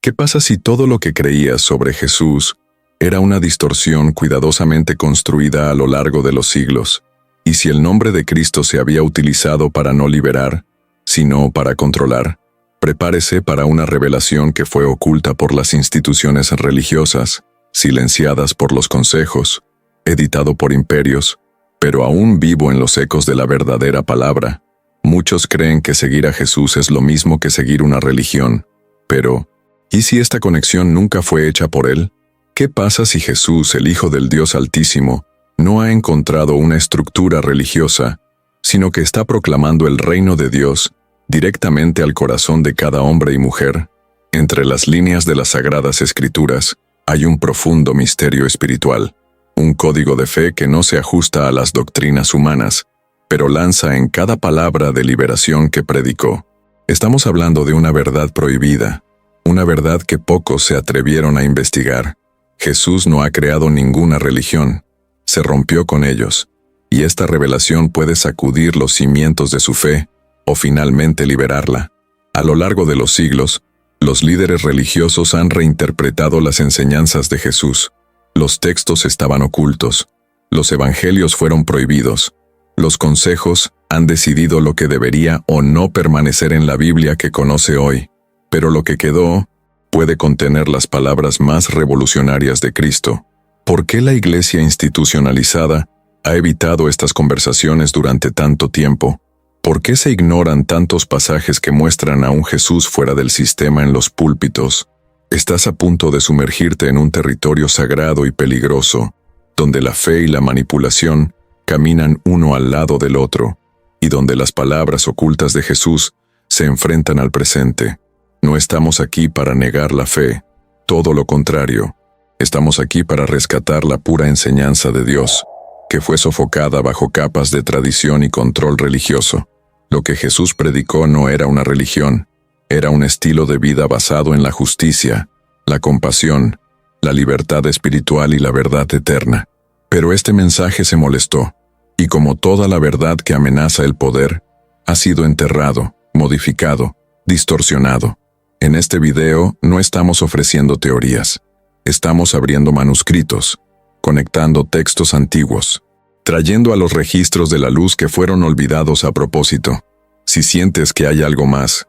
¿Qué pasa si todo lo que creías sobre Jesús era una distorsión cuidadosamente construida a lo largo de los siglos? ¿Y si el nombre de Cristo se había utilizado para no liberar, sino para controlar? Prepárese para una revelación que fue oculta por las instituciones religiosas, silenciadas por los consejos, editado por imperios, pero aún vivo en los ecos de la verdadera palabra. Muchos creen que seguir a Jesús es lo mismo que seguir una religión, pero ¿y si esta conexión nunca fue hecha por él? ¿Qué pasa si Jesús, el Hijo del Dios Altísimo, no ha encontrado una estructura religiosa, sino que está proclamando el reino de Dios directamente al corazón de cada hombre y mujer? Entre las líneas de las Sagradas Escrituras hay un profundo misterio espiritual, un código de fe que no se ajusta a las doctrinas humanas, pero lanza en cada palabra de liberación que predicó. Estamos hablando de una verdad prohibida, una verdad que pocos se atrevieron a investigar. Jesús no ha creado ninguna religión, se rompió con ellos, y esta revelación puede sacudir los cimientos de su fe, o finalmente liberarla. A lo largo de los siglos, los líderes religiosos han reinterpretado las enseñanzas de Jesús. Los textos estaban ocultos, los evangelios fueron prohibidos, los consejos han decidido lo que debería o no permanecer en la Biblia que conoce hoy, pero lo que quedó puede contener las palabras más revolucionarias de Cristo. ¿Por qué la Iglesia institucionalizada ha evitado estas conversaciones durante tanto tiempo? ¿Por qué se ignoran tantos pasajes que muestran a un Jesús fuera del sistema en los púlpitos? Estás a punto de sumergirte en un territorio sagrado y peligroso, donde la fe y la manipulación caminan uno al lado del otro, y donde las palabras ocultas de Jesús se enfrentan al presente. No estamos aquí para negar la fe, todo lo contrario. Estamos aquí para rescatar la pura enseñanza de Dios, que fue sofocada bajo capas de tradición y control religioso. Lo que Jesús predicó no era una religión, era un estilo de vida basado en la justicia, la compasión, la libertad espiritual y la verdad eterna. Pero este mensaje se molestó, y como toda la verdad que amenaza el poder, ha sido enterrado, modificado, distorsionado. En este video no estamos ofreciendo teorías, estamos abriendo manuscritos, conectando textos antiguos, trayendo a los registros de la luz que fueron olvidados a propósito. Si sientes que hay algo más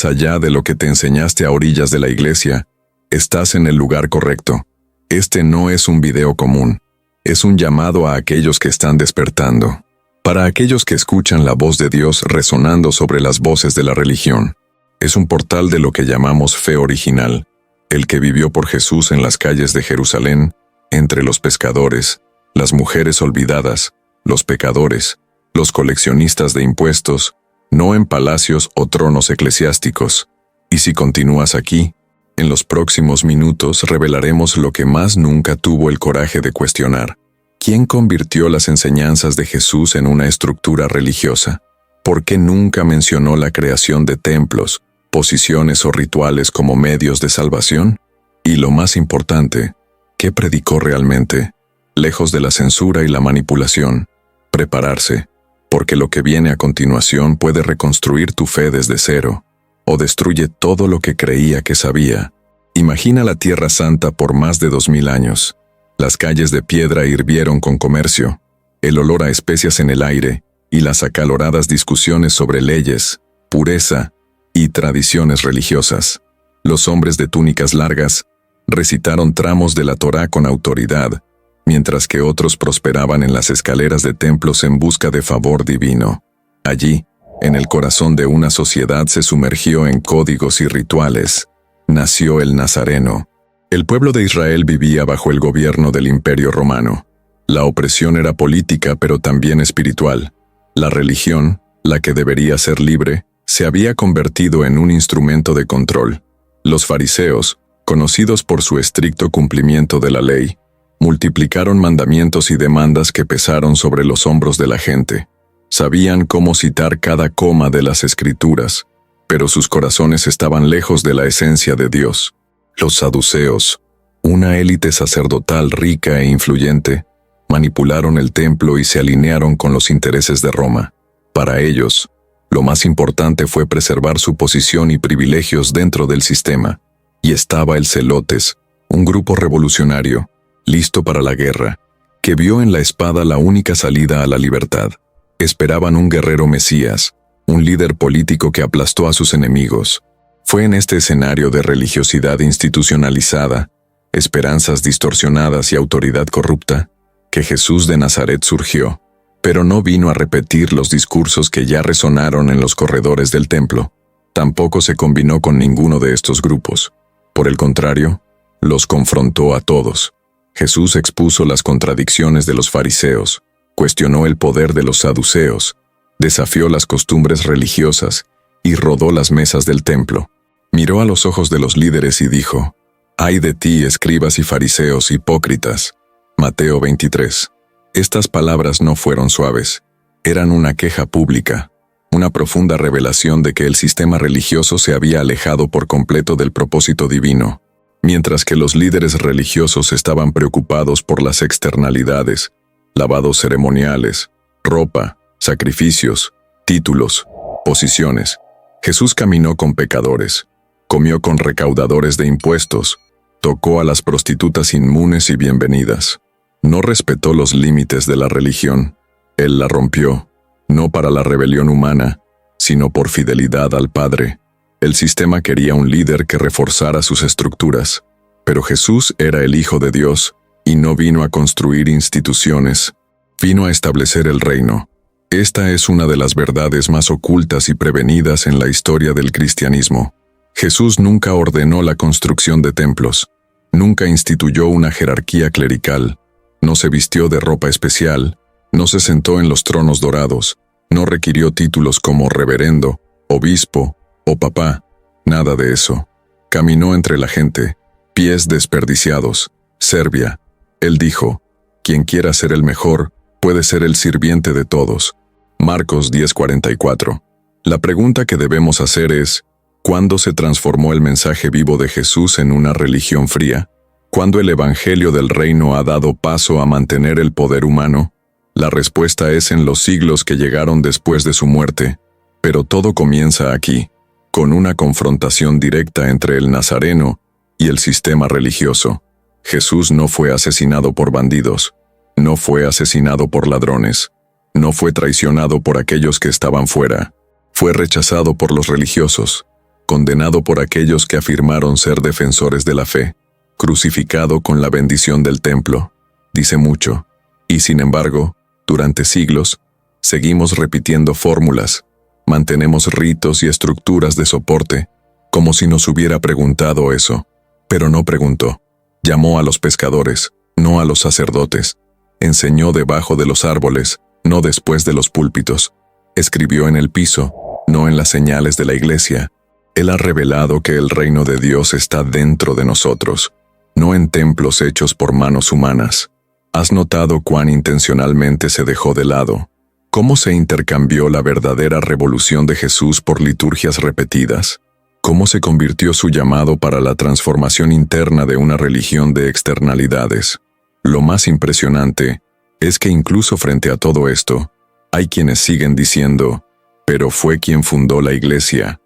allá de lo que te enseñaste a orillas de la iglesia, estás en el lugar correcto. Este no es un video común, es un llamado a aquellos que están despertando, para aquellos que escuchan la voz de Dios resonando sobre las voces de la religión. Es un portal de lo que llamamos fe original, el que vivió por Jesús en las calles de Jerusalén, entre los pescadores, las mujeres olvidadas, los pecadores, los coleccionistas de impuestos, no en palacios o tronos eclesiásticos. Y si continúas aquí, en los próximos minutos revelaremos lo que más nunca tuvo el coraje de cuestionar. ¿Quién convirtió las enseñanzas de Jesús en una estructura religiosa? ¿Por qué nunca mencionó la creación de templos, posiciones o rituales como medios de salvación? Y lo más importante, ¿qué predicó realmente? Lejos de la censura y la manipulación, prepararse, porque lo que viene a continuación puede reconstruir tu fe desde cero, o destruye todo lo que creía que sabía. Imagina la Tierra Santa por más de 2000 años. Las calles de piedra hirvieron con comercio, el olor a especias en el aire y las acaloradas discusiones sobre leyes, pureza y tradiciones religiosas. Los hombres de túnicas largas recitaron tramos de la Torá con autoridad, mientras que otros prosperaban en las escaleras de templos en busca de favor divino. Allí, en el corazón de una sociedad se sumergió en códigos y rituales. Nació el Nazareno. El pueblo de Israel vivía bajo el gobierno del Imperio Romano. La opresión era política pero también espiritual. La religión, la que debería ser libre, se había convertido en un instrumento de control. Los fariseos, conocidos por su estricto cumplimiento de la ley, multiplicaron mandamientos y demandas que pesaron sobre los hombros de la gente. Sabían cómo citar cada coma de las Escrituras, pero sus corazones estaban lejos de la esencia de Dios. Los saduceos, una élite sacerdotal rica e influyente, manipularon el templo y se alinearon con los intereses de Roma. Para ellos, lo más importante fue preservar su posición y privilegios dentro del sistema. y estaba el Zelotes, un grupo revolucionario, listo para la guerra, que vio en la espada la única salida a la libertad. Esperaban un guerrero mesías, un líder político que aplastó a sus enemigos. Fue en este escenario de religiosidad institucionalizada, esperanzas distorsionadas y autoridad corrupta, que Jesús de Nazaret surgió, pero no vino a repetir los discursos que ya resonaron en los corredores del templo. Tampoco se combinó con ninguno de estos grupos. Por el contrario, los confrontó a todos. Jesús expuso las contradicciones de los fariseos, cuestionó el poder de los saduceos, desafió las costumbres religiosas y rodó las mesas del templo. Miró a los ojos de los líderes y dijo: «Ay de ti, escribas y fariseos hipócritas». Mateo 23. Estas palabras no fueron suaves, eran una queja pública, una profunda revelación de que el sistema religioso se había alejado por completo del propósito divino. Mientras que los líderes religiosos estaban preocupados por las externalidades, lavados ceremoniales, ropa, sacrificios, títulos, posiciones, Jesús caminó con pecadores, comió con recaudadores de impuestos, tocó a las prostitutas inmunes y bienvenidas. No respetó los límites de la religión, él la rompió, no para la rebelión humana, sino por fidelidad al Padre. El sistema quería un líder que reforzara sus estructuras, pero Jesús era el Hijo de Dios y no vino a construir instituciones, vino a establecer el reino. Esta es una de las verdades más ocultas y prevenidas en la historia del cristianismo. Jesús nunca ordenó la construcción de templos, nunca instituyó una jerarquía clerical, no se vistió de ropa especial, no se sentó en los tronos dorados, no requirió títulos como reverendo, obispo o papá, nada de eso. Caminó entre la gente, pies desperdiciados, servia. Él dijo: «Quien quiera ser el mejor, puede ser el sirviente de todos». Marcos 10:44. La pregunta que debemos hacer es: ¿cuándo se transformó el mensaje vivo de Jesús en una religión fría? ¿Cuándo el evangelio del reino ha dado paso a mantener el poder humano? La respuesta es en los siglos que llegaron después de su muerte. Pero todo comienza aquí, con una confrontación directa entre el nazareno y el sistema religioso. Jesús no fue asesinado por bandidos, no fue asesinado por ladrones, no fue traicionado por aquellos que estaban fuera, fue rechazado por los religiosos, condenado por aquellos que afirmaron ser defensores de la fe, crucificado con la bendición del templo. Dice mucho, y sin embargo, durante siglos, seguimos repitiendo fórmulas, mantenemos ritos y estructuras de soporte, como si nos hubiera preguntado eso, pero no preguntó. Llamó a los pescadores, no a los sacerdotes, enseñó debajo de los árboles, no después de los púlpitos, escribió en el piso, no en las señales de la iglesia. Él ha revelado que el reino de Dios está dentro de nosotros, no en templos hechos por manos humanas. ¿Has notado cuán intencionalmente se dejó de lado? ¿Cómo se intercambió la verdadera revolución de Jesús por liturgias repetidas? ¿Cómo se convirtió su llamado para la transformación interna de una religión de externalidades? Lo más impresionante es que incluso frente a todo esto, hay quienes siguen diciendo: «Pero fue quien fundó la iglesia».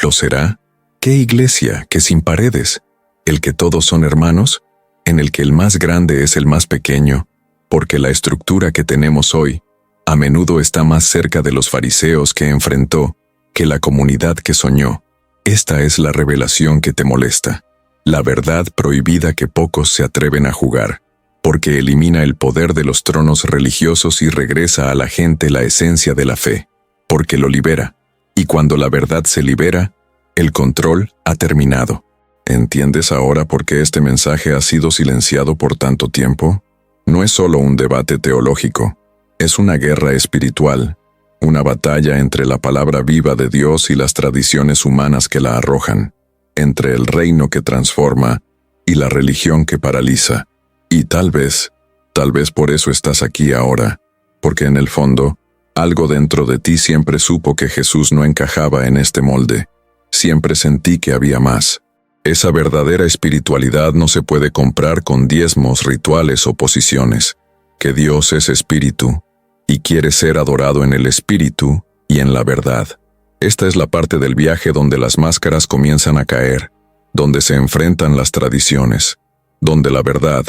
¿Lo será? ¿Qué iglesia que sin paredes? ¿El que todos son hermanos? ¿En el que el más grande es el más pequeño? Porque la estructura que tenemos hoy a menudo está más cerca de los fariseos que enfrentó que la comunidad que soñó. Esta es la revelación que te molesta, la verdad prohibida que pocos se atreven a jugar, porque elimina el poder de los tronos religiosos y regresa a la gente la esencia de la fe, porque lo libera. Y cuando la verdad se libera, el control ha terminado. ¿Entiendes ahora por qué este mensaje ha sido silenciado por tanto tiempo? No es solo un debate teológico, es una guerra espiritual, una batalla entre la palabra viva de Dios y las tradiciones humanas que la arrojan, entre el reino que transforma y la religión que paraliza. Y tal vez por eso estás aquí ahora, porque en el fondo, algo dentro de ti siempre supo que Jesús no encajaba en este molde. Siempre sentí que había más. Esa verdadera espiritualidad no se puede comprar con diezmos, rituales o posiciones. Que Dios es espíritu, y quiere ser adorado en el espíritu y en la verdad. Esta es la parte del viaje donde las máscaras comienzan a caer, donde se enfrentan las tradiciones, donde la verdad,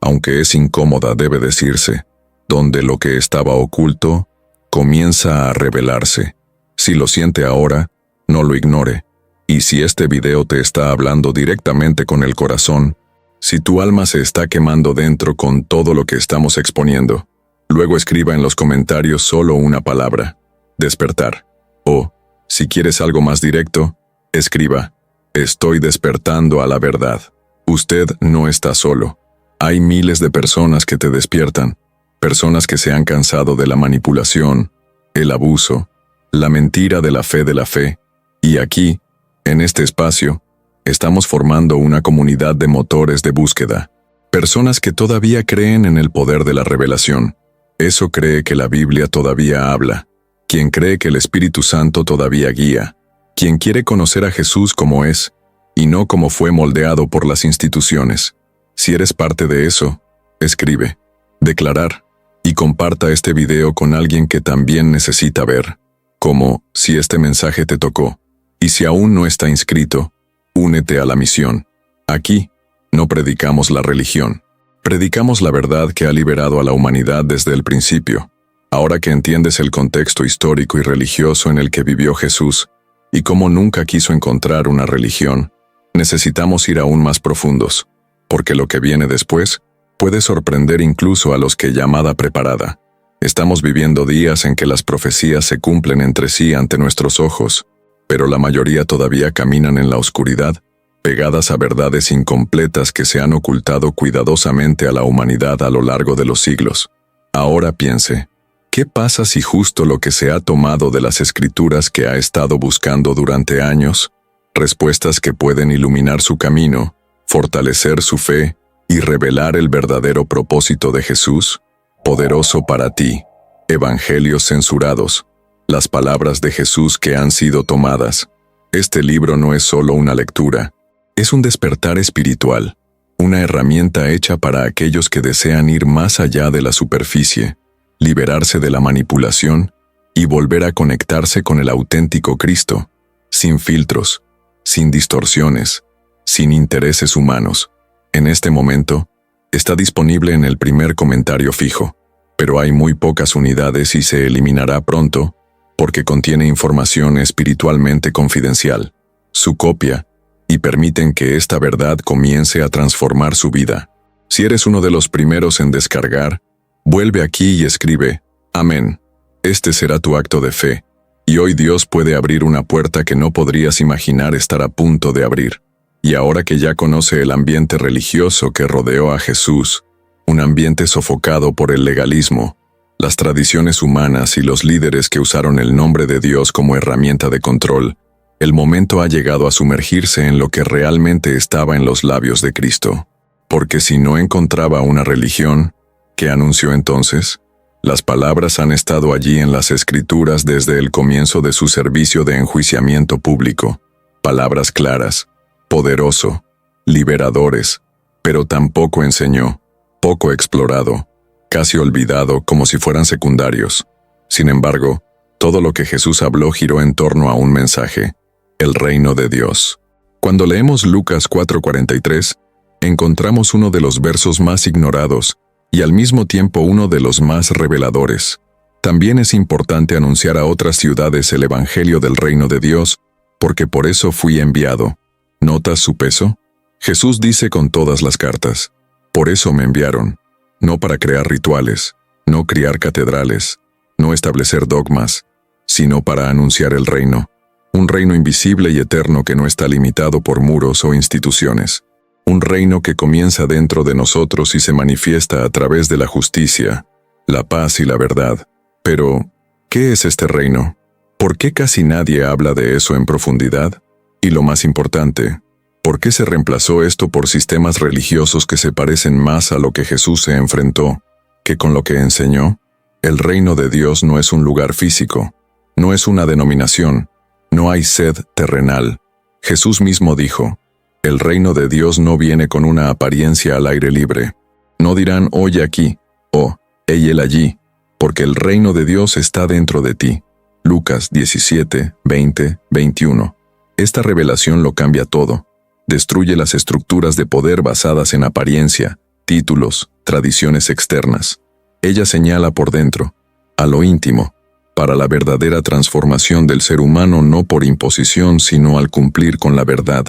aunque es incómoda, debe decirse, donde lo que estaba oculto comienza a revelarse. Si lo siente ahora, no lo ignore. Y si este video te está hablando directamente con el corazón, si tu alma se está quemando dentro con todo lo que estamos exponiendo, luego escriba en los comentarios solo una palabra: despertar. O, si quieres algo más directo, escriba: estoy despertando a la verdad. Usted no está solo. Hay miles de personas que te despiertan, personas que se han cansado de la manipulación, el abuso, la mentira de la fe, y aquí, en este espacio, estamos formando una comunidad de motores de búsqueda, personas que todavía creen en el poder de la revelación. Eso cree que la Biblia todavía habla, quien cree que el Espíritu Santo todavía guía, quien quiere conocer a Jesús como es, y no como fue moldeado por las instituciones. Si eres parte de eso, escribe, declarar, y comparta este video con alguien que también necesita ver, como si este mensaje te tocó. Y si aún no está inscrito, únete a la misión. Aquí, no predicamos la religión. Predicamos la verdad que ha liberado a la humanidad desde el principio. Ahora que entiendes el contexto histórico y religioso en el que vivió Jesús, y cómo nunca quiso encontrar una religión, necesitamos ir aún más profundos, porque lo que viene después puede sorprender incluso a los que llamada preparada. Estamos viviendo días en que las profecías se cumplen entre sí ante nuestros ojos, pero la mayoría todavía caminan en la oscuridad, pegadas a verdades incompletas que se han ocultado cuidadosamente a la humanidad a lo largo de los siglos. Ahora piense, ¿qué pasa si justo lo que se ha tomado de las Escrituras que ha estado buscando durante años, respuestas que pueden iluminar su camino, fortalecer su fe y revelar el verdadero propósito de Jesús? Poderoso para ti. Evangelios censurados. Las palabras de Jesús que han sido tomadas. Este libro no es solo una lectura, es un despertar espiritual, una herramienta hecha para aquellos que desean ir más allá de la superficie, liberarse de la manipulación y volver a conectarse con el auténtico Cristo, sin filtros, sin distorsiones, sin intereses humanos. En este momento, está disponible en el primer comentario fijo, pero hay muy pocas unidades y se eliminará pronto, porque contiene información espiritualmente confidencial, su copia, y permiten que esta verdad comience a transformar su vida. Si eres uno de los primeros en descargar, vuelve aquí y escribe, amén. Este será tu acto de fe, y hoy Dios puede abrir una puerta que no podrías imaginar estar a punto de abrir. Y ahora que ya conoce el ambiente religioso que rodeó a Jesús, un ambiente sofocado por el legalismo, las tradiciones humanas y los líderes que usaron el nombre de Dios como herramienta de control, el momento ha llegado a sumergirse en lo que realmente estaba en los labios de Cristo. Porque si no encontraba una religión, ¿qué anunció entonces? Las palabras han estado allí en las Escrituras desde el comienzo de su servicio de enjuiciamiento público. Palabras claras, poderoso, liberadores, pero tampoco enseñó, poco explorado, casi olvidado como si fueran secundarios. Sin embargo, todo lo que Jesús habló giró en torno a un mensaje: el reino de Dios. Cuando leemos Lucas 4:43, encontramos uno de los versos más ignorados y al mismo tiempo uno de los más reveladores. También es importante anunciar a otras ciudades el evangelio del reino de Dios, porque por eso fui enviado. ¿Notas su peso? Jesús dice con todas las cartas: por eso me enviaron. No para crear rituales, no criar catedrales, no establecer dogmas, sino para anunciar el reino. Un reino invisible y eterno que no está limitado por muros o instituciones. Un reino que comienza dentro de nosotros y se manifiesta a través de la justicia, la paz y la verdad. Pero, ¿qué es este reino? ¿Por qué casi nadie habla de eso en profundidad? Y lo más importante, ¿por qué se reemplazó esto por sistemas religiosos que se parecen más a lo que Jesús se enfrentó que con lo que enseñó? El reino de Dios no es un lugar físico, no es una denominación, no hay sed terrenal. Jesús mismo dijo, el reino de Dios no viene con una apariencia al aire libre. No dirán, oye aquí, o, él allí, porque el reino de Dios está dentro de ti. Lucas 17, 20, 21. Esta revelación lo cambia todo. Destruye las estructuras de poder basadas en apariencia, títulos, tradiciones externas. Ella señala por dentro, a lo íntimo, para la verdadera transformación del ser humano no por imposición sino al cumplir con la verdad.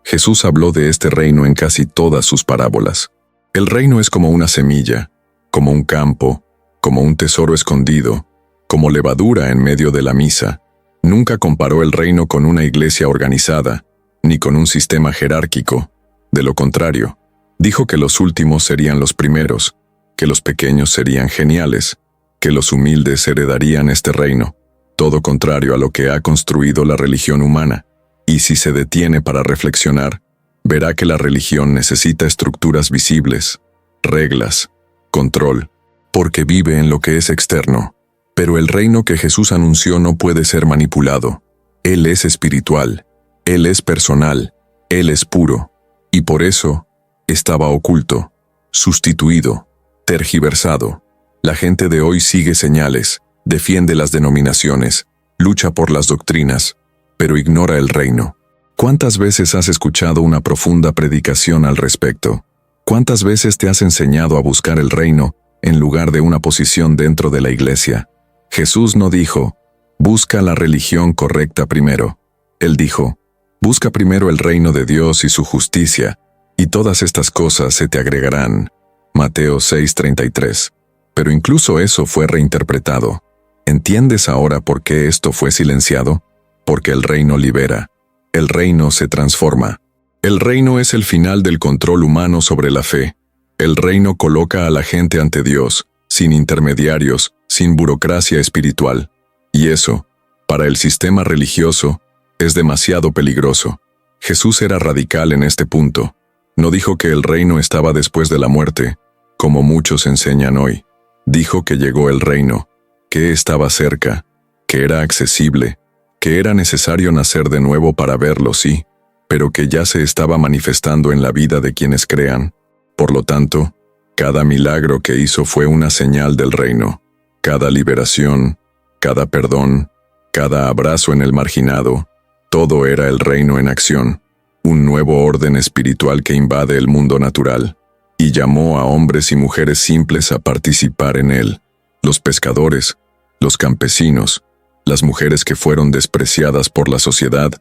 Jesús habló de este reino en casi todas sus parábolas. El reino es como una semilla, como un campo, como un tesoro escondido, como levadura en medio de la misa. Nunca comparó el reino con una iglesia organizada, ni con un sistema jerárquico. De lo contrario, dijo que los últimos serían los primeros, que los pequeños serían geniales, que los humildes heredarían este reino, todo contrario a lo que ha construido la religión humana. Y si se detiene para reflexionar, verá que la religión necesita estructuras visibles, reglas, control, porque vive en lo que es externo. Pero el reino que Jesús anunció no puede ser manipulado. Él es espiritual, Él es personal, Él es puro, y por eso estaba oculto, sustituido, tergiversado. La gente de hoy sigue señales, defiende las denominaciones, lucha por las doctrinas, pero ignora el reino. ¿Cuántas veces has escuchado una profunda predicación al respecto? ¿Cuántas veces te has enseñado a buscar el reino en lugar de una posición dentro de la iglesia? Jesús no dijo, busca la religión correcta primero. Él dijo, busca primero el reino de Dios y su justicia, y todas estas cosas se te agregarán. Mateo 6:33. Pero incluso eso fue reinterpretado. ¿Entiendes ahora por qué esto fue silenciado? Porque el reino libera. El reino se transforma. El reino es el final del control humano sobre la fe. El reino coloca a la gente ante Dios, sin intermediarios, sin burocracia espiritual. Y eso, para el sistema religioso, es demasiado peligroso. Jesús era radical en este punto. No dijo que el reino estaba después de la muerte, como muchos enseñan hoy. Dijo que llegó el reino, que estaba cerca, que era accesible, que era necesario nacer de nuevo para verlo, sí, pero que ya se estaba manifestando en la vida de quienes crean. Por lo tanto, cada milagro que hizo fue una señal del reino. Cada liberación, cada perdón, cada abrazo en el marginado, todo era el reino en acción, un nuevo orden espiritual que invade el mundo natural, y llamó a hombres y mujeres simples a participar en él. Los pescadores, los campesinos, las mujeres que fueron despreciadas por la sociedad,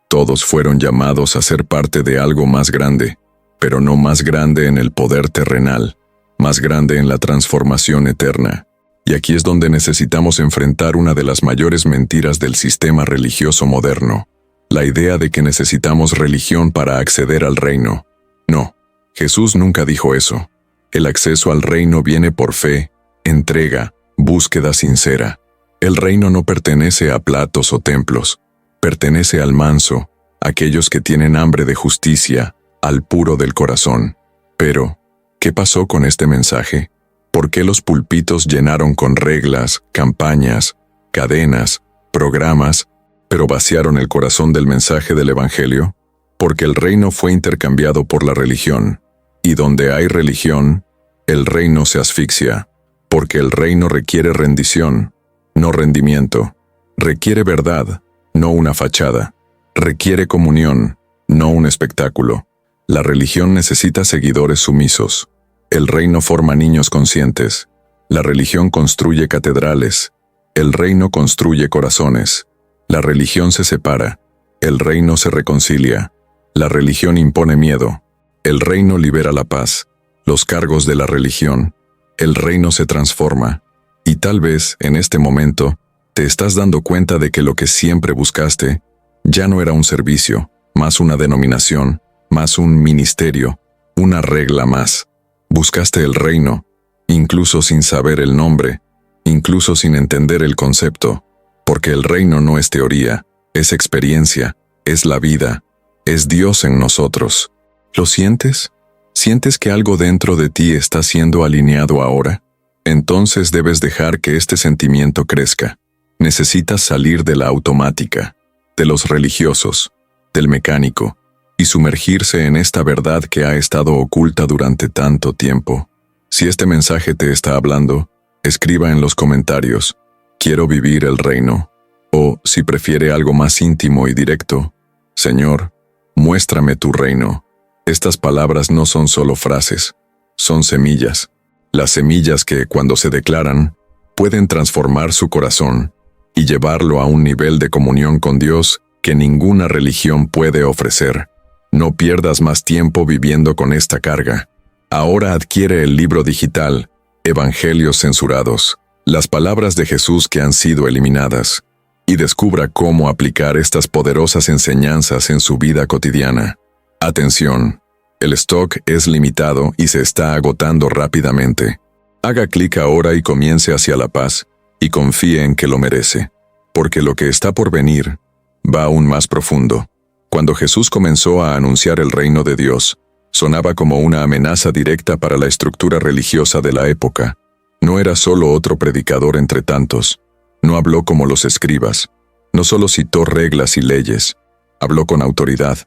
todos fueron llamados a ser parte de algo más grande, pero no más grande en el poder terrenal, más grande en la transformación eterna. Y aquí es donde necesitamos enfrentar una de las mayores mentiras del sistema religioso moderno, la idea de que necesitamos religión para acceder al reino. No, Jesús nunca dijo eso. El acceso al reino viene por fe, entrega, búsqueda sincera. El reino no pertenece a platos o templos, pertenece al manso, a aquellos que tienen hambre de justicia, al puro del corazón. Pero, ¿qué pasó con este mensaje? ¿Por qué los púlpitos llenaron con reglas, campañas, cadenas, programas, pero vaciaron el corazón del mensaje del Evangelio? Porque el reino fue intercambiado por la religión, y donde hay religión, el reino se asfixia, porque el reino requiere rendición, no rendimiento, requiere verdad, no una fachada, requiere comunión, no un espectáculo. La religión necesita seguidores sumisos. El reino forma niños conscientes. La religión construye catedrales. El reino construye corazones. La religión se separa. El reino se reconcilia. La religión impone miedo. El reino libera la paz. Los cargos de la religión. El reino se transforma. Y tal vez, en este momento, te estás dando cuenta de que lo que siempre buscaste ya no era un servicio, más una denominación, más un ministerio, una regla más. Buscaste el reino, incluso sin saber el nombre, incluso sin entender el concepto, porque el reino no es teoría, es experiencia, es la vida, es Dios en nosotros. ¿Lo sientes? ¿Sientes que algo dentro de ti está siendo alineado ahora? Entonces debes dejar que este sentimiento crezca. Necesitas salir de la automática, de los religiosos, del mecánico, y sumergirse en esta verdad que ha estado oculta durante tanto tiempo. Si este mensaje te está hablando, escriba en los comentarios, quiero vivir el reino, o, si prefiere algo más íntimo y directo, Señor, muéstrame tu reino. Estas palabras no son solo frases, son semillas. Las semillas que, cuando se declaran, pueden transformar su corazón y llevarlo a un nivel de comunión con Dios que ninguna religión puede ofrecer. No pierdas más tiempo viviendo con esta carga. Ahora adquiere el libro digital, Evangelios censurados, las palabras de Jesús que han sido eliminadas, y descubra cómo aplicar estas poderosas enseñanzas en su vida cotidiana. Atención, el stock es limitado y se está agotando rápidamente. Haga clic ahora y comience hacia la paz, y confíe en que lo merece, porque lo que está por venir va aún más profundo. Cuando Jesús comenzó a anunciar el reino de Dios, sonaba como una amenaza directa para la estructura religiosa de la época. No era solo otro predicador entre tantos. No habló como los escribas. No solo citó reglas y leyes. Habló con autoridad.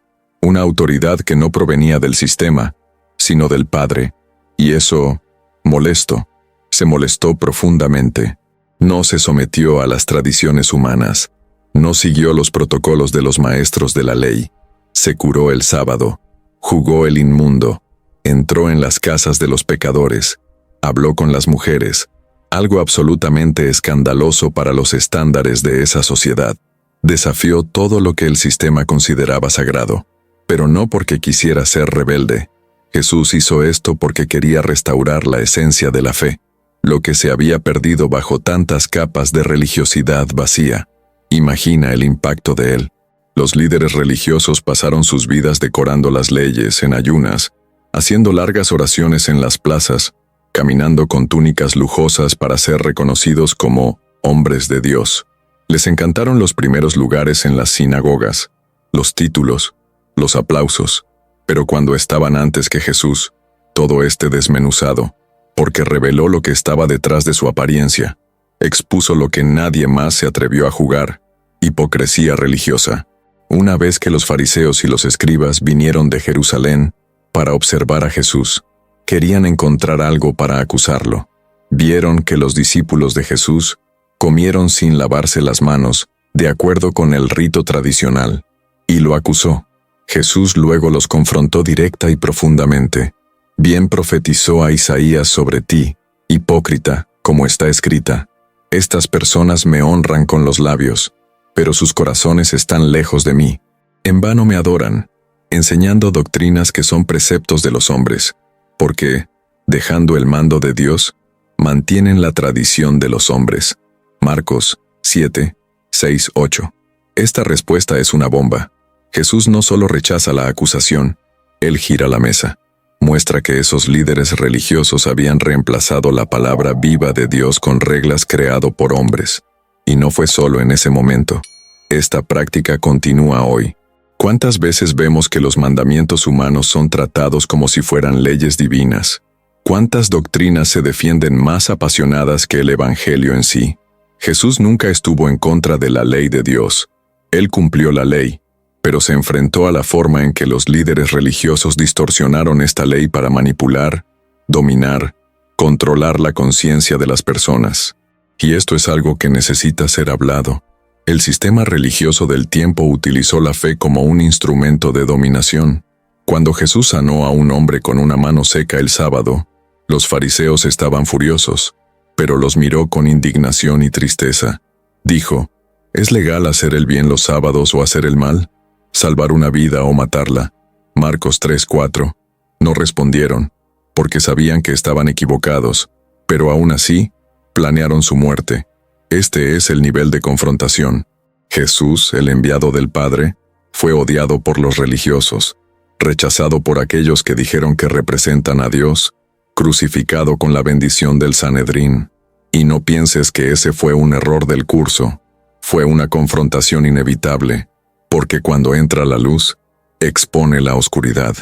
Una autoridad que no provenía del sistema, sino del Padre. Y eso molestó. Se molestó profundamente. No se sometió a las tradiciones humanas. No siguió los protocolos de los maestros de la ley. Se curó el sábado. Jugó el inmundo. Entró en las casas de los pecadores. Habló con las mujeres. Algo absolutamente escandaloso para los estándares de esa sociedad. Desafió todo lo que el sistema consideraba sagrado. Pero no porque quisiera ser rebelde. Jesús hizo esto porque quería restaurar la esencia de la fe, lo que se había perdido bajo tantas capas de religiosidad vacía. Imagina el impacto de él. Los líderes religiosos pasaron sus vidas decorando las leyes en ayunas, haciendo largas oraciones en las plazas, caminando con túnicas lujosas para ser reconocidos como hombres de Dios. Les encantaron los primeros lugares en las sinagogas, los títulos, los aplausos, pero cuando estaban antes que Jesús, todo desmenuzado, porque reveló lo que estaba detrás de su apariencia, expuso lo que nadie más se atrevió a jugar: hipocresía religiosa. Una vez que los fariseos y los escribas vinieron de Jerusalén para observar a Jesús, querían encontrar algo para acusarlo. Vieron que los discípulos de Jesús comieron sin lavarse las manos, de acuerdo con el rito tradicional, y lo acusó. Jesús luego los confrontó directa y profundamente. Bien profetizó a Isaías sobre ti, hipócrita, como está escrita: estas personas me honran con los labios, pero sus corazones están lejos de mí. En vano me adoran, enseñando doctrinas que son preceptos de los hombres, porque, dejando el mando de Dios, mantienen la tradición de los hombres. Marcos 7, 6, 8. Esta respuesta es una bomba. Jesús no solo rechaza la acusación, él gira la mesa. Muestra que esos líderes religiosos habían reemplazado la palabra viva de Dios con reglas creadas por hombres. Y no fue solo en ese momento. Esta práctica continúa hoy. ¿Cuántas veces vemos que los mandamientos humanos son tratados como si fueran leyes divinas? ¿Cuántas doctrinas se defienden más apasionadas que el Evangelio en sí? Jesús nunca estuvo en contra de la ley de Dios. Él cumplió la ley, pero se enfrentó a la forma en que los líderes religiosos distorsionaron esta ley para manipular, dominar, controlar la conciencia de las personas. Y esto es algo que necesita ser hablado. El sistema religioso del tiempo utilizó la fe como un instrumento de dominación. Cuando Jesús sanó a un hombre con una mano seca el sábado, los fariseos estaban furiosos, pero los miró con indignación y tristeza. Dijo: ¿es legal hacer el bien los sábados o hacer el mal? ¿Salvar una vida o matarla? Marcos 3:4. No respondieron, porque sabían que estaban equivocados, pero aún así, planearon su muerte. Este es el nivel de confrontación. Jesús, el enviado del Padre, fue odiado por los religiosos, rechazado por aquellos que dijeron que representan a Dios, crucificado con la bendición del Sanedrín. Y no pienses que ese fue un error del curso. Fue una confrontación inevitable, porque cuando entra la luz, expone la oscuridad.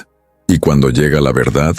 Y cuando llega la verdad,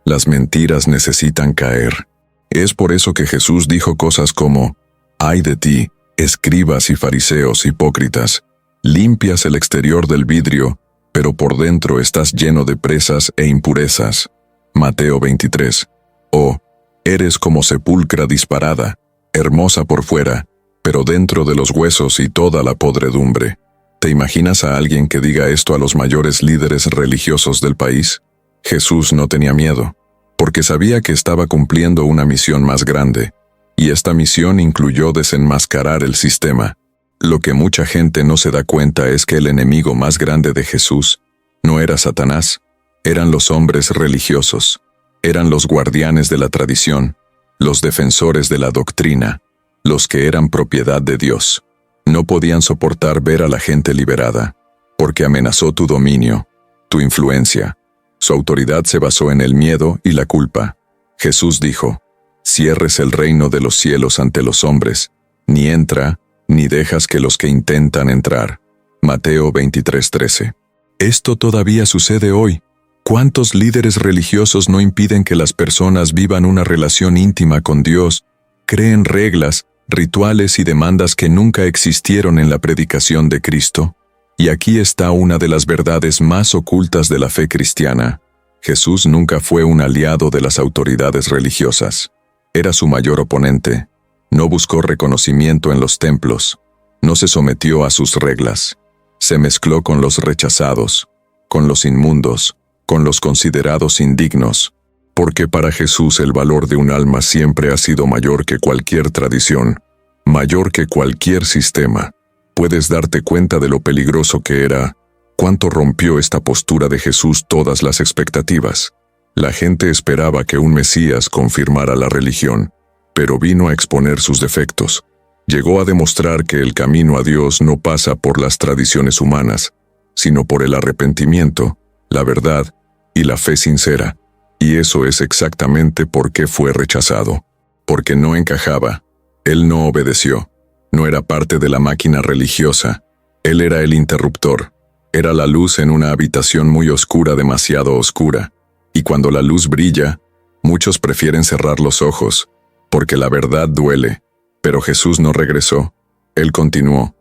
las mentiras necesitan caer. Es por eso que Jesús dijo cosas como: «Ay de ti, escribas y fariseos hipócritas, limpias el exterior del vidrio, pero por dentro estás lleno de presas e impurezas». Mateo 23. «Oh, eres como sepulcra disparada, hermosa por fuera, pero dentro de los huesos y toda la podredumbre». ¿Te imaginas a alguien que diga esto a los mayores líderes religiosos del país? Jesús no tenía miedo, porque sabía que estaba cumpliendo una misión más grande, y esta misión incluyó desenmascarar el sistema. Lo que mucha gente no se da cuenta es que el enemigo más grande de Jesús no era Satanás, eran los hombres religiosos, eran los guardianes de la tradición, los defensores de la doctrina, los que eran propiedad de Dios. No podían soportar ver a la gente liberada, porque amenazó tu dominio, tu influencia. Su autoridad se basó en el miedo y la culpa. Jesús dijo: cierres el reino de los cielos ante los hombres, ni entra, ni dejas que los que intentan entrar. Mateo 23:13. Esto todavía sucede hoy. ¿Cuántos líderes religiosos no impiden que las personas vivan una relación íntima con Dios, creen reglas, rituales y demandas que nunca existieron en la predicación de Cristo? Y aquí está una de las verdades más ocultas de la fe cristiana. Jesús nunca fue un aliado de las autoridades religiosas. Era su mayor oponente. No buscó reconocimiento en los templos. No se sometió a sus reglas. Se mezcló con los rechazados, con los inmundos, con los considerados indignos. Porque para Jesús el valor de un alma siempre ha sido mayor que cualquier tradición, mayor que cualquier sistema. Puedes darte cuenta de lo peligroso que era, cuánto rompió esta postura de Jesús todas las expectativas. La gente esperaba que un Mesías confirmara la religión, pero vino a exponer sus defectos. Llegó a demostrar que el camino a Dios no pasa por las tradiciones humanas, sino por el arrepentimiento, la verdad y la fe sincera. Y eso es exactamente por qué fue rechazado. Porque no encajaba. Él no obedeció. No era parte de la máquina religiosa. Él era el interruptor. Era la luz en una habitación muy oscura, demasiado oscura. Y cuando la luz brilla, muchos prefieren cerrar los ojos, porque la verdad duele. Pero Jesús no regresó. Él continuó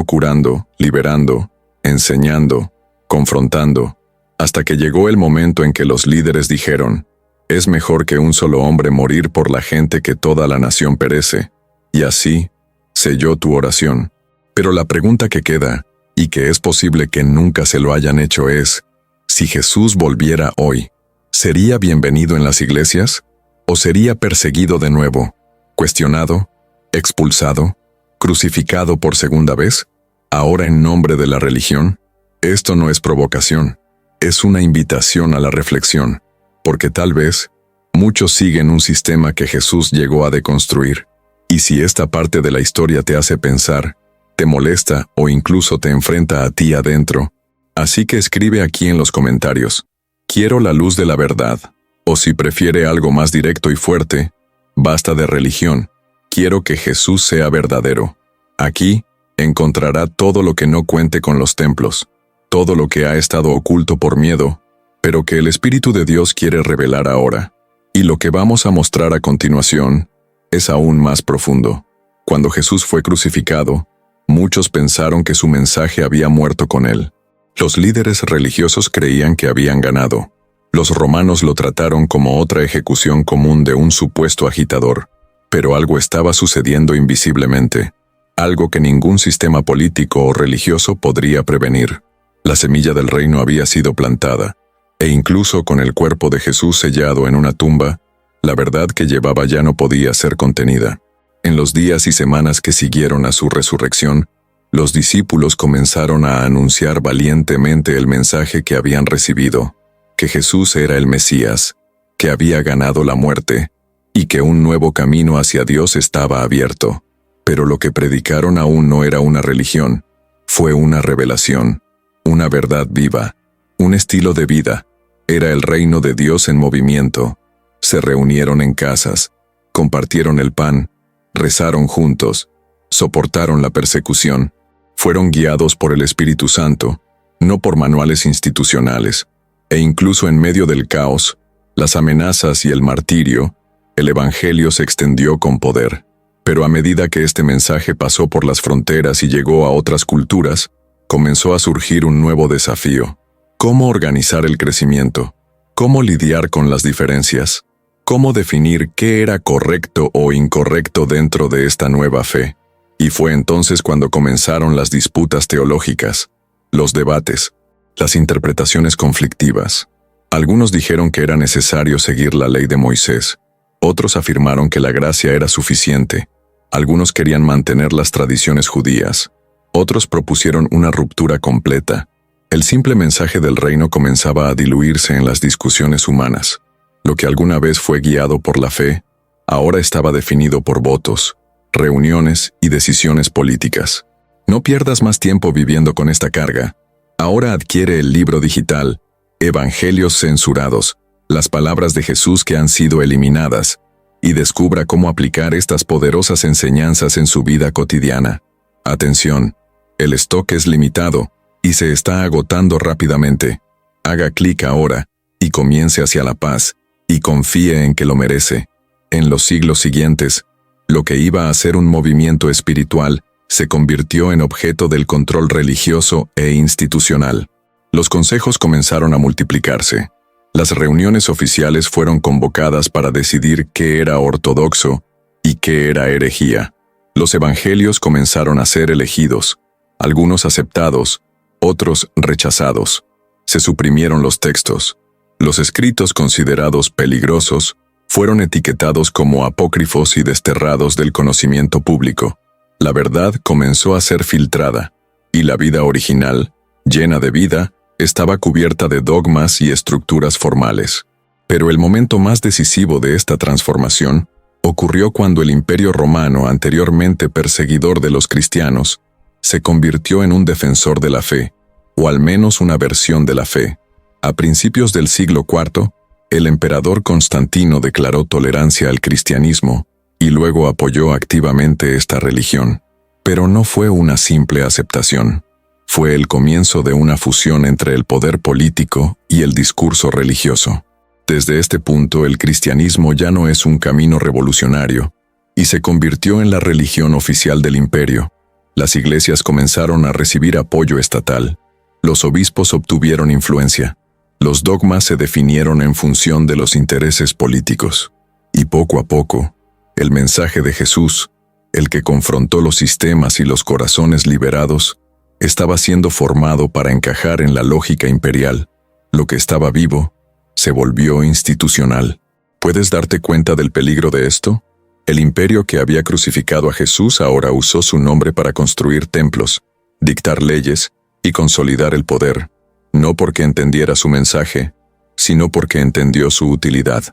curando, liberando, enseñando, confrontando, hasta que llegó el momento en que los líderes dijeron: es mejor que un solo hombre morir por la gente que toda la nación perece. Y así selló tu oración. Pero la pregunta que queda, y que es posible que nunca se lo hayan hecho, es: si Jesús volviera hoy, ¿sería bienvenido en las iglesias? ¿O sería perseguido de nuevo, cuestionado, expulsado, crucificado por segunda vez, ahora en nombre de la religión? Esto no es provocación. Es una invitación a la reflexión, porque tal vez muchos siguen un sistema que Jesús llegó a deconstruir. Y si esta parte de la historia te hace pensar, te molesta o incluso te enfrenta a ti adentro, así que escribe aquí en los comentarios: quiero la luz de la verdad. O si prefiere algo más directo y fuerte: basta de religión. Quiero que Jesús sea verdadero. Aquí encontrará todo lo que no cuente con los templos, todo lo que ha estado oculto por miedo, pero que el Espíritu de Dios quiere revelar ahora. Y lo que vamos a mostrar a continuación es aún más profundo. Cuando Jesús fue crucificado, muchos pensaron que su mensaje había muerto con él. Los líderes religiosos creían que habían ganado. Los romanos lo trataron como otra ejecución común de un supuesto agitador. Pero algo estaba sucediendo invisiblemente, algo que ningún sistema político o religioso podría prevenir. La semilla del reino había sido plantada, e incluso con el cuerpo de Jesús sellado en una tumba, la verdad que llevaba ya no podía ser contenida. En los días y semanas que siguieron a su resurrección, los discípulos comenzaron a anunciar valientemente el mensaje que habían recibido, que Jesús era el Mesías, que había ganado la muerte, y que un nuevo camino hacia Dios estaba abierto. Pero lo que predicaron aún no era una religión, fue una revelación. Una verdad viva, un estilo de vida. Era el reino de Dios en movimiento. Se reunieron en casas, compartieron el pan, rezaron juntos, soportaron la persecución, fueron guiados por el Espíritu Santo, no por manuales institucionales, e incluso en medio del caos, las amenazas y el martirio, el Evangelio se extendió con poder. Pero a medida que este mensaje pasó por las fronteras y llegó a otras culturas, comenzó a surgir un nuevo desafío. ¿Cómo organizar el crecimiento? ¿Cómo lidiar con las diferencias? ¿Cómo definir qué era correcto o incorrecto dentro de esta nueva fe? Y fue entonces cuando comenzaron las disputas teológicas, los debates, las interpretaciones conflictivas. Algunos dijeron que era necesario seguir la ley de Moisés, otros afirmaron que la gracia era suficiente, algunos querían mantener las tradiciones judías, otros propusieron una ruptura completa. El simple mensaje del reino comenzaba a diluirse en las discusiones humanas. Lo que alguna vez fue guiado por la fe, ahora estaba definido por votos, reuniones y decisiones políticas. No pierdas más tiempo viviendo con esta carga. Ahora adquiere el libro digital, Evangelios censurados, las palabras de Jesús que han sido eliminadas, y descubra cómo aplicar estas poderosas enseñanzas en su vida cotidiana. Atención, el stock es limitado y se está agotando rápidamente. Haga clic ahora y comience hacia la paz, y confíe en que lo merece. En los siglos siguientes, lo que iba a ser un movimiento espiritual se convirtió en objeto del control religioso e institucional. Los consejos comenzaron a multiplicarse. Las reuniones oficiales fueron convocadas para decidir qué era ortodoxo y qué era herejía. Los evangelios comenzaron a ser elegidos, algunos aceptados, otros rechazados. Se suprimieron los textos. Los escritos considerados peligrosos fueron etiquetados como apócrifos y desterrados del conocimiento público. La verdad comenzó a ser filtrada, y la vida original, llena de vida, estaba cubierta de dogmas y estructuras formales. Pero el momento más decisivo de esta transformación ocurrió cuando el Imperio Romano, anteriormente perseguidor de los cristianos, se convirtió en un defensor de la fe, o al menos una versión de la fe. A principios del siglo IV, el emperador Constantino declaró tolerancia al cristianismo y luego apoyó activamente esta religión. Pero no fue una simple aceptación. Fue el comienzo de una fusión entre el poder político y el discurso religioso. Desde este punto, el cristianismo ya no es un camino revolucionario, y se convirtió en la religión oficial del imperio. Las iglesias comenzaron a recibir apoyo estatal. Los obispos obtuvieron influencia. Los dogmas se definieron en función de los intereses políticos. Y poco a poco, el mensaje de Jesús, el que confrontó los sistemas y los corazones liberados, estaba siendo formado para encajar en la lógica imperial. Lo que estaba vivo se volvió institucional. ¿Puedes darte cuenta del peligro de esto? El imperio que había crucificado a Jesús ahora usó su nombre para construir templos, dictar leyes y consolidar el poder, no porque entendiera su mensaje, sino porque entendió su utilidad.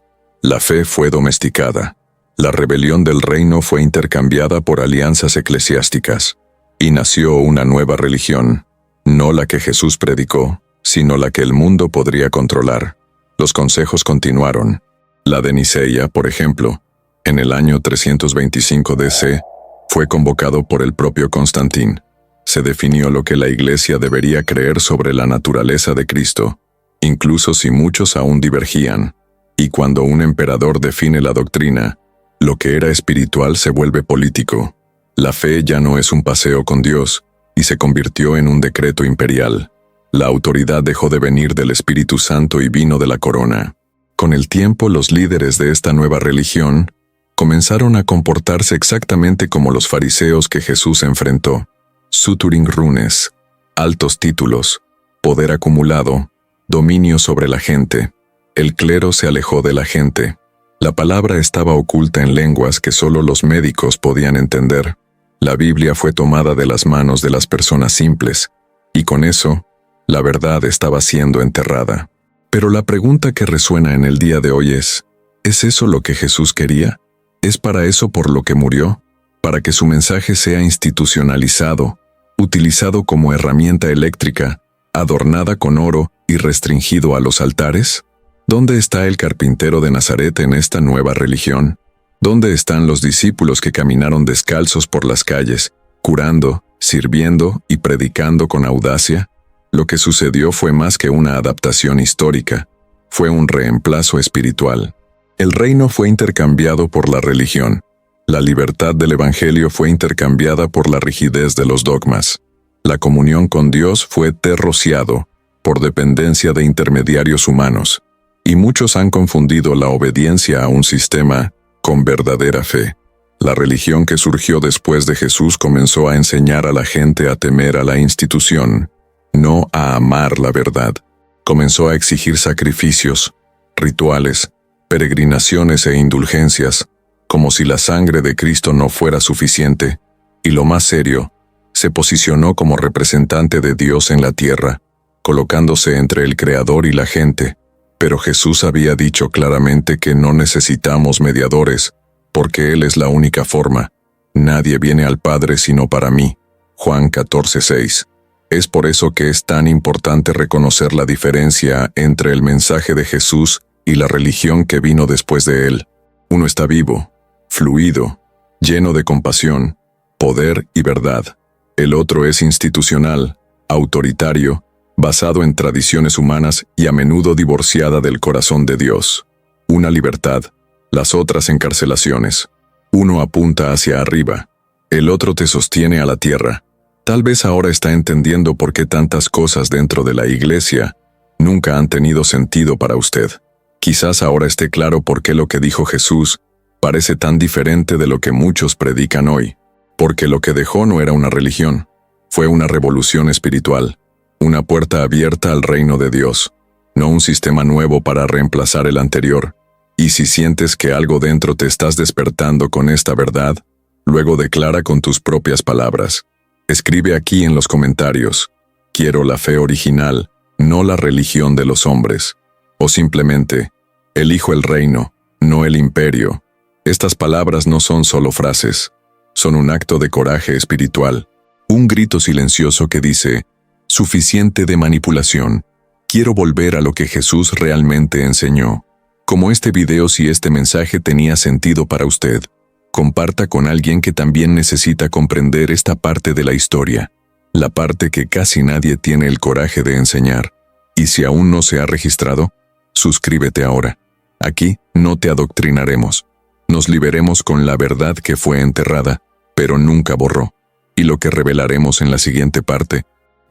La fe fue domesticada. La rebelión del reino fue intercambiada por alianzas eclesiásticas, y nació una nueva religión, no la que Jesús predicó, sino la que el mundo podría controlar. Los consejos continuaron. La de Nicea, por ejemplo, en el año 325 DC, fue convocado por el propio Constantín. Se definió lo que la Iglesia debería creer sobre la naturaleza de Cristo, incluso si muchos aún divergían. Y cuando un emperador define la doctrina, lo que era espiritual se vuelve político. La fe ya no es un paseo con Dios, y se convirtió en un decreto imperial. La autoridad dejó de venir del Espíritu Santo y vino de la corona. Con el tiempo, los líderes de esta nueva religión comenzaron a comportarse exactamente como los fariseos que Jesús enfrentó. Suturing runes, altos títulos, poder acumulado, dominio sobre la gente. El clero se alejó de la gente. La palabra estaba oculta en lenguas que solo los médicos podían entender. La Biblia fue tomada de las manos de las personas simples, y con eso, la verdad estaba siendo enterrada. Pero la pregunta que resuena en el día de hoy ¿es eso lo que Jesús quería? ¿Es para eso por lo que murió? ¿Para que su mensaje sea institucionalizado, utilizado como herramienta eléctrica, adornada con oro y restringido a los altares? ¿Dónde está el carpintero de Nazaret en esta nueva religión? ¿Dónde están los discípulos que caminaron descalzos por las calles, curando, sirviendo y predicando con audacia? Lo que sucedió fue más que una adaptación histórica, fue un reemplazo espiritual. El reino fue intercambiado por la religión. La libertad del Evangelio fue intercambiada por la rigidez de los dogmas. La comunión con Dios fue terrociado por dependencia de intermediarios humanos, y muchos han confundido la obediencia a un sistema con verdadera fe. La religión que surgió después de Jesús comenzó a enseñar a la gente a temer a la institución, no a amar la verdad. Comenzó a exigir sacrificios, rituales, peregrinaciones e indulgencias, como si la sangre de Cristo no fuera suficiente, y lo más serio, se posicionó como representante de Dios en la tierra, colocándose entre el Creador y la gente. Pero Jesús había dicho claramente que no necesitamos mediadores, porque Él es la única forma. Nadie viene al Padre sino para mí. Juan 14:6. Es por eso que es tan importante reconocer la diferencia entre el mensaje de Jesús y la religión que vino después de Él. Uno está vivo, fluido, lleno de compasión, poder y verdad. El otro es institucional, autoritario, basado en tradiciones humanas y a menudo divorciada del corazón de Dios. Una libertad, las otras encarcelaciones. Uno apunta hacia arriba, el otro te sostiene a la tierra. Tal vez ahora está entendiendo por qué tantas cosas dentro de la iglesia nunca han tenido sentido para usted. Quizás ahora esté claro por qué lo que dijo Jesús parece tan diferente de lo que muchos predican hoy. Porque lo que dejó no era una religión, fue una revolución espiritual, una puerta abierta al reino de Dios, no un sistema nuevo para reemplazar el anterior. Y si sientes que algo dentro te estás despertando con esta verdad, luego declara con tus propias palabras. Escribe aquí en los comentarios: quiero la fe original, no la religión de los hombres. O simplemente, elijo el reino, no el imperio. Estas palabras no son solo frases, son un acto de coraje espiritual. Un grito silencioso que dice: suficiente de manipulación. Quiero volver a lo que Jesús realmente enseñó. Como este video, si este mensaje tenía sentido para usted, comparta con alguien que también necesita comprender esta parte de la historia, la parte que casi nadie tiene el coraje de enseñar. Y si aún no se ha registrado, suscríbete ahora. Aquí no te adoctrinaremos. Nos liberemos con la verdad que fue enterrada, pero nunca borró. Y lo que revelaremos en la siguiente parte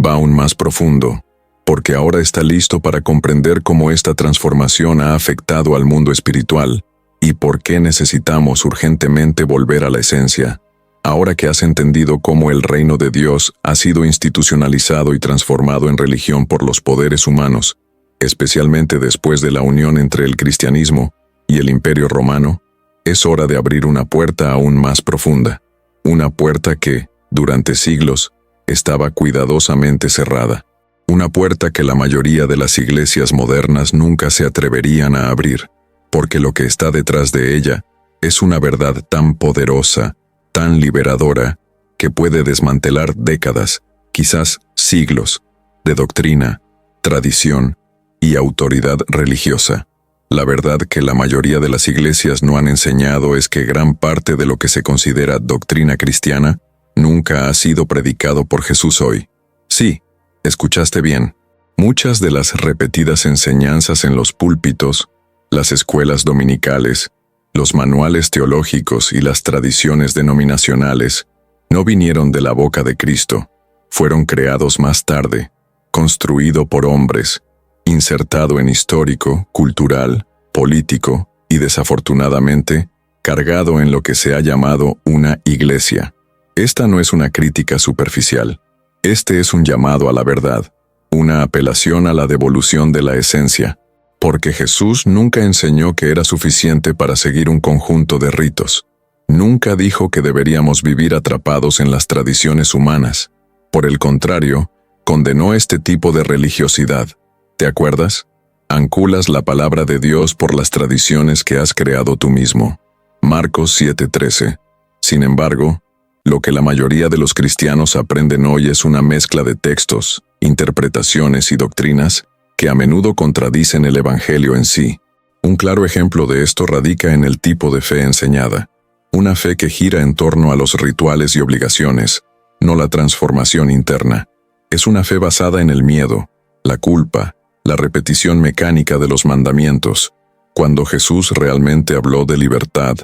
va aún más profundo, porque ahora está listo para comprender cómo esta transformación ha afectado al mundo espiritual y por qué necesitamos urgentemente volver a la esencia. Ahora que has entendido cómo el reino de Dios ha sido institucionalizado y transformado en religión por los poderes humanos, especialmente después de la unión entre el cristianismo y el Imperio Romano, es hora de abrir una puerta aún más profunda, una puerta que, durante siglos, estaba cuidadosamente cerrada. Una puerta que la mayoría de las iglesias modernas nunca se atreverían a abrir, porque lo que está detrás de ella es una verdad tan poderosa, tan liberadora, que puede desmantelar décadas, quizás siglos, de doctrina, tradición y autoridad religiosa. La verdad que la mayoría de las iglesias no han enseñado es que gran parte de lo que se considera doctrina cristiana nunca ha sido predicado por Jesús hoy. Sí, escuchaste bien. Muchas de las repetidas enseñanzas en los púlpitos, las escuelas dominicales, los manuales teológicos y las tradiciones denominacionales no vinieron de la boca de Cristo. Fueron creados más tarde, construido por hombres, insertado en histórico, cultural, político y desafortunadamente, cargado en lo que se ha llamado una iglesia. Esta no es una crítica superficial. Este es un llamado a la verdad, una apelación a la devolución de la esencia, porque Jesús nunca enseñó que era suficiente para seguir un conjunto de ritos. Nunca dijo que deberíamos vivir atrapados en las tradiciones humanas. Por el contrario, condenó este tipo de religiosidad. ¿Te acuerdas? Anculas la palabra de Dios por las tradiciones que has creado tú mismo. Marcos 7:13. Sin embargo, lo que la mayoría de los cristianos aprenden hoy es una mezcla de textos, interpretaciones y doctrinas que a menudo contradicen el Evangelio en sí. Un claro ejemplo de esto radica en el tipo de fe enseñada. Una fe que gira en torno a los rituales y obligaciones, no la transformación interna. Es una fe basada en el miedo, la culpa, la repetición mecánica de los mandamientos, cuando Jesús realmente habló de libertad,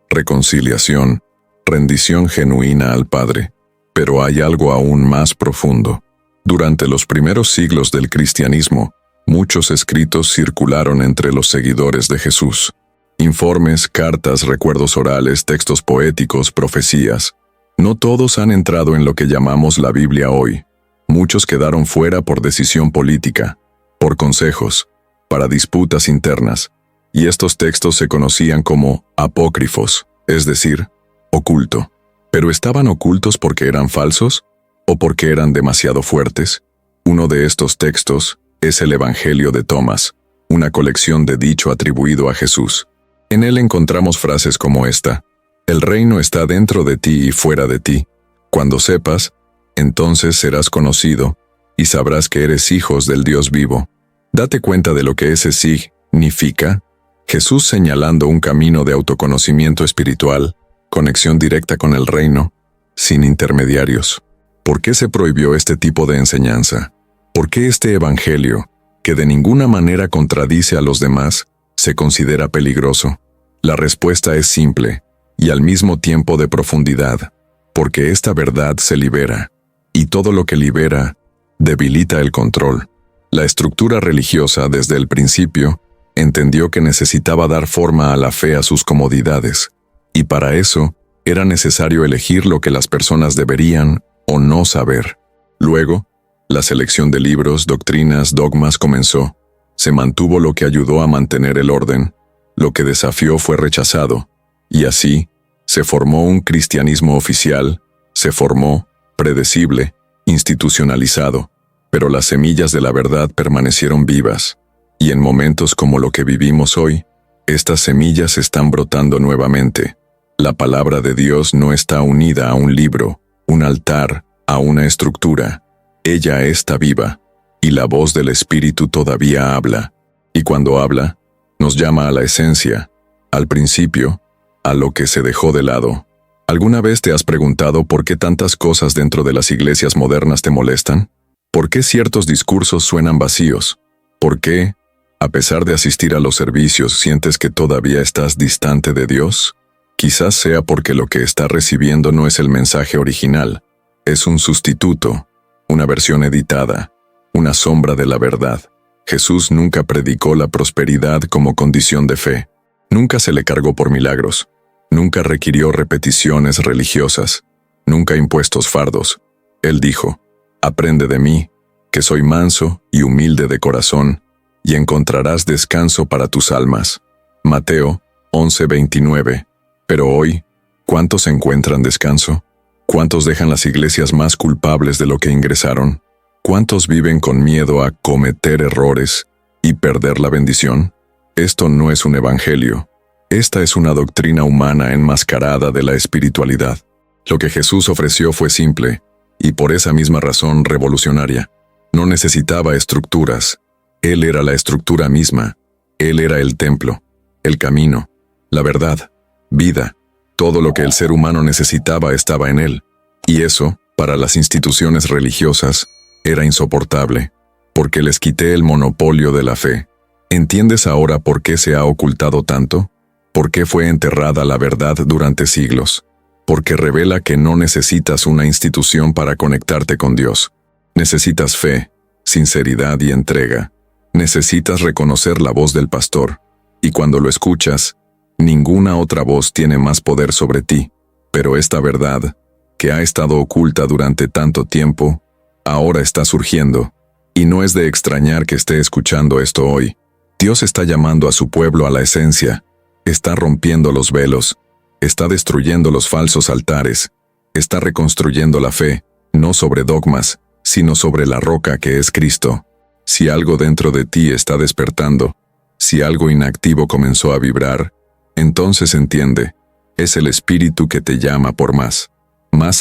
reconciliación, rendición genuina al Padre. Pero hay algo aún más profundo. Durante los primeros siglos del cristianismo, muchos escritos circularon entre los seguidores de Jesús. Informes, cartas, recuerdos orales, textos poéticos, profecías. No todos han entrado en lo que llamamos la Biblia hoy. Muchos quedaron fuera por decisión política, por consejos, para disputas internas, y estos textos se conocían como apócrifos, es decir, oculto. ¿Pero estaban ocultos porque eran falsos o porque eran demasiado fuertes? Uno de estos textos es el Evangelio de Tomás, una colección de dicho atribuido a Jesús. En él encontramos frases como esta: «El reino está dentro de ti y fuera de ti. Cuando sepas, entonces serás conocido y sabrás que eres hijos del Dios vivo». Date cuenta de lo que ese significa. Jesús señalando un camino de autoconocimiento espiritual, conexión directa con el reino, sin intermediarios. ¿Por qué se prohibió este tipo de enseñanza? ¿Por qué este evangelio, que de ninguna manera contradice a los demás, se considera peligroso? La respuesta es simple, y al mismo tiempo de profundidad, porque esta verdad se libera, y todo lo que libera, debilita el control. La estructura religiosa, desde el principio, entendió que necesitaba dar forma a la fe a sus comodidades, y para eso era necesario elegir lo que las personas deberían o no saber. Luego, la selección de libros, doctrinas, dogmas comenzó. Se mantuvo lo que ayudó a mantener el orden, lo que desafió fue rechazado, y así se formó un cristianismo oficial, se formó, predecible, institucionalizado, pero las semillas de la verdad permanecieron vivas, y en momentos como lo que vivimos hoy, estas semillas están brotando nuevamente. La palabra de Dios no está unida a un libro, un altar, a una estructura. Ella está viva, y la voz del Espíritu todavía habla, y cuando habla, nos llama a la esencia, al principio, a lo que se dejó de lado. ¿Alguna vez te has preguntado por qué tantas cosas dentro de las iglesias modernas te molestan? ¿Por qué ciertos discursos suenan vacíos? ¿Por qué, a pesar de asistir a los servicios, sientes que todavía estás distante de Dios? Quizás sea porque lo que está recibiendo no es el mensaje original, es un sustituto, una versión editada, una sombra de la verdad. Jesús nunca predicó la prosperidad como condición de fe. Nunca se le cargó por milagros. Nunca requirió repeticiones religiosas. Nunca impuestos fardos. Él dijo: «Aprende de mí, que soy manso y humilde de corazón, y encontrarás descanso para tus almas». Mateo 11:29. Pero hoy, ¿cuántos encuentran descanso? ¿Cuántos dejan las iglesias más culpables de lo que ingresaron? ¿Cuántos viven con miedo a cometer errores y perder la bendición? Esto no es un evangelio. Esta es una doctrina humana enmascarada de la espiritualidad. Lo que Jesús ofreció fue simple, y por esa misma razón revolucionaria. No necesitaba estructuras. Él era la estructura misma. Él era el templo, el camino, la verdad, vida. Todo lo que el ser humano necesitaba estaba en él. Y eso, para las instituciones religiosas, era insoportable, porque les quité el monopolio de la fe. ¿Entiendes ahora por qué se ha ocultado tanto? ¿Por qué fue enterrada la verdad durante siglos? Porque revela que no necesitas una institución para conectarte con Dios. Necesitas fe, sinceridad y entrega. Necesitas reconocer la voz del pastor, y cuando lo escuchas, ninguna otra voz tiene más poder sobre ti. Pero esta verdad, que ha estado oculta durante tanto tiempo, ahora está surgiendo, y no es de extrañar que esté escuchando esto hoy. Dios está llamando a su pueblo a la esencia, está rompiendo los velos, está destruyendo los falsos altares, está reconstruyendo la fe, no sobre dogmas, sino sobre la roca que es Cristo. Si algo dentro de ti está despertando, si algo inactivo comenzó a vibrar, entonces entiende, es el Espíritu que te llama por más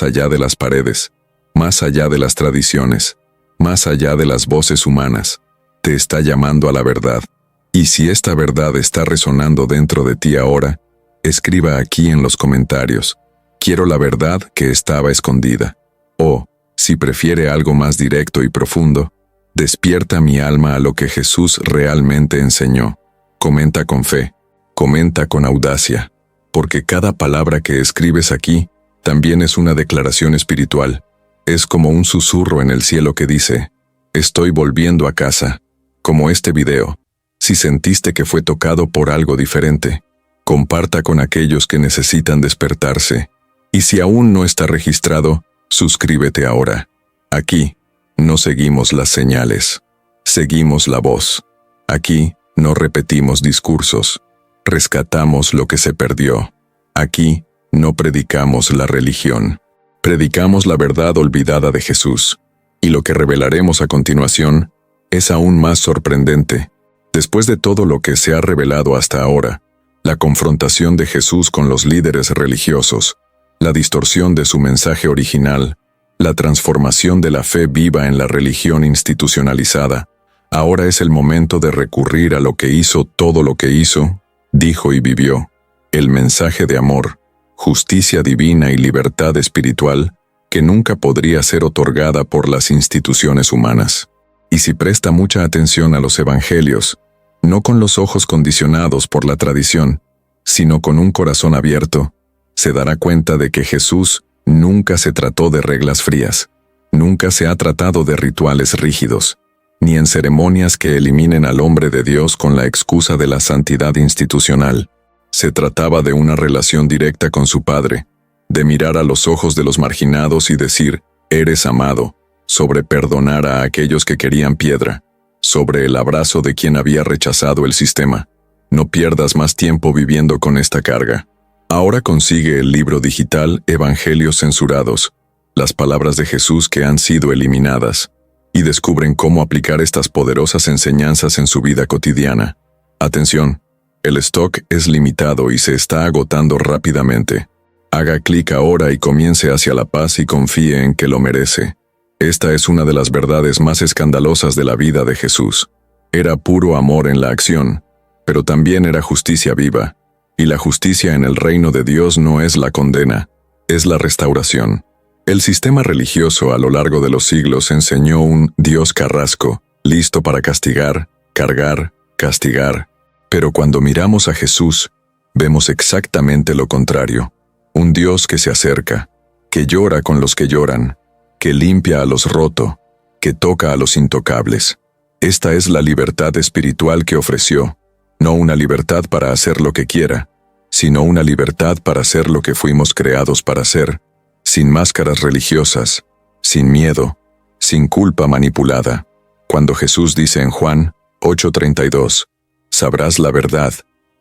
allá de las paredes, más allá de las tradiciones, más allá de las voces humanas, te está llamando a la verdad. Y si esta verdad está resonando dentro de ti ahora, escriba aquí en los comentarios: «Quiero la verdad que estaba escondida». O, si prefiere algo más directo y profundo, «Despierta mi alma a lo que Jesús realmente enseñó». Comenta con fe, comenta con audacia, porque cada palabra que escribes aquí también es una declaración espiritual. Es como un susurro en el cielo que dice: «Estoy volviendo a casa». Como este video, si sentiste que fue tocado por algo diferente, Comparta con aquellos que necesitan despertarse. Y si aún no está registrado, suscríbete ahora. Aquí no seguimos las señales, seguimos la voz. Aquí no repetimos discursos, rescatamos lo que se perdió. Aquí no predicamos la religión, predicamos la verdad olvidada de Jesús. Y lo que revelaremos a continuación es aún más sorprendente. Después de todo lo que se ha revelado hasta ahora, la confrontación de Jesús con los líderes religiosos, la distorsión de su mensaje original, la transformación de la fe viva en la religión institucionalizada, ahora es el momento de recurrir a lo que hizo todo lo que hizo, dijo y vivió, el mensaje de amor, justicia divina y libertad espiritual que nunca podría ser otorgada por las instituciones humanas. Y si presta mucha atención a los evangelios, no con los ojos condicionados por la tradición, sino con un corazón abierto, se dará cuenta de que Jesús nunca se trató de reglas frías, nunca se ha tratado de rituales rígidos, ni en ceremonias que eliminen al hombre de Dios con la excusa de la santidad institucional. Se trataba de una relación directa con su Padre, de mirar a los ojos de los marginados y decir, eres amado, sobre perdonar a aquellos que querían piedra, sobre el abrazo de quien había rechazado el sistema. No pierdas más tiempo viviendo con esta carga. Ahora consigue el libro digital Evangelios censurados, las palabras de Jesús que han sido eliminadas, y descubren cómo aplicar estas poderosas enseñanzas en su vida cotidiana. Atención, el stock es limitado y se está agotando rápidamente. Haga clic ahora y comience hacia la paz y confíe en que lo merece. Esta es una de las verdades más escandalosas de la vida de Jesús. Era puro amor en la acción, pero también era justicia viva. Y la justicia en el reino de Dios no es la condena, es la restauración. El sistema religioso a lo largo de los siglos enseñó un Dios carrasco, listo para castigar, cargar, castigar. Pero cuando miramos a Jesús, vemos exactamente lo contrario. Un Dios que se acerca, que llora con los que lloran, que limpia a los rotos, que toca a los intocables. Esta es la libertad espiritual que ofreció. No una libertad para hacer lo que quiera, sino una libertad para hacer lo que fuimos creados para hacer, sin máscaras religiosas, sin miedo, sin culpa manipulada. Cuando Jesús dice en Juan 8:32, sabrás la verdad,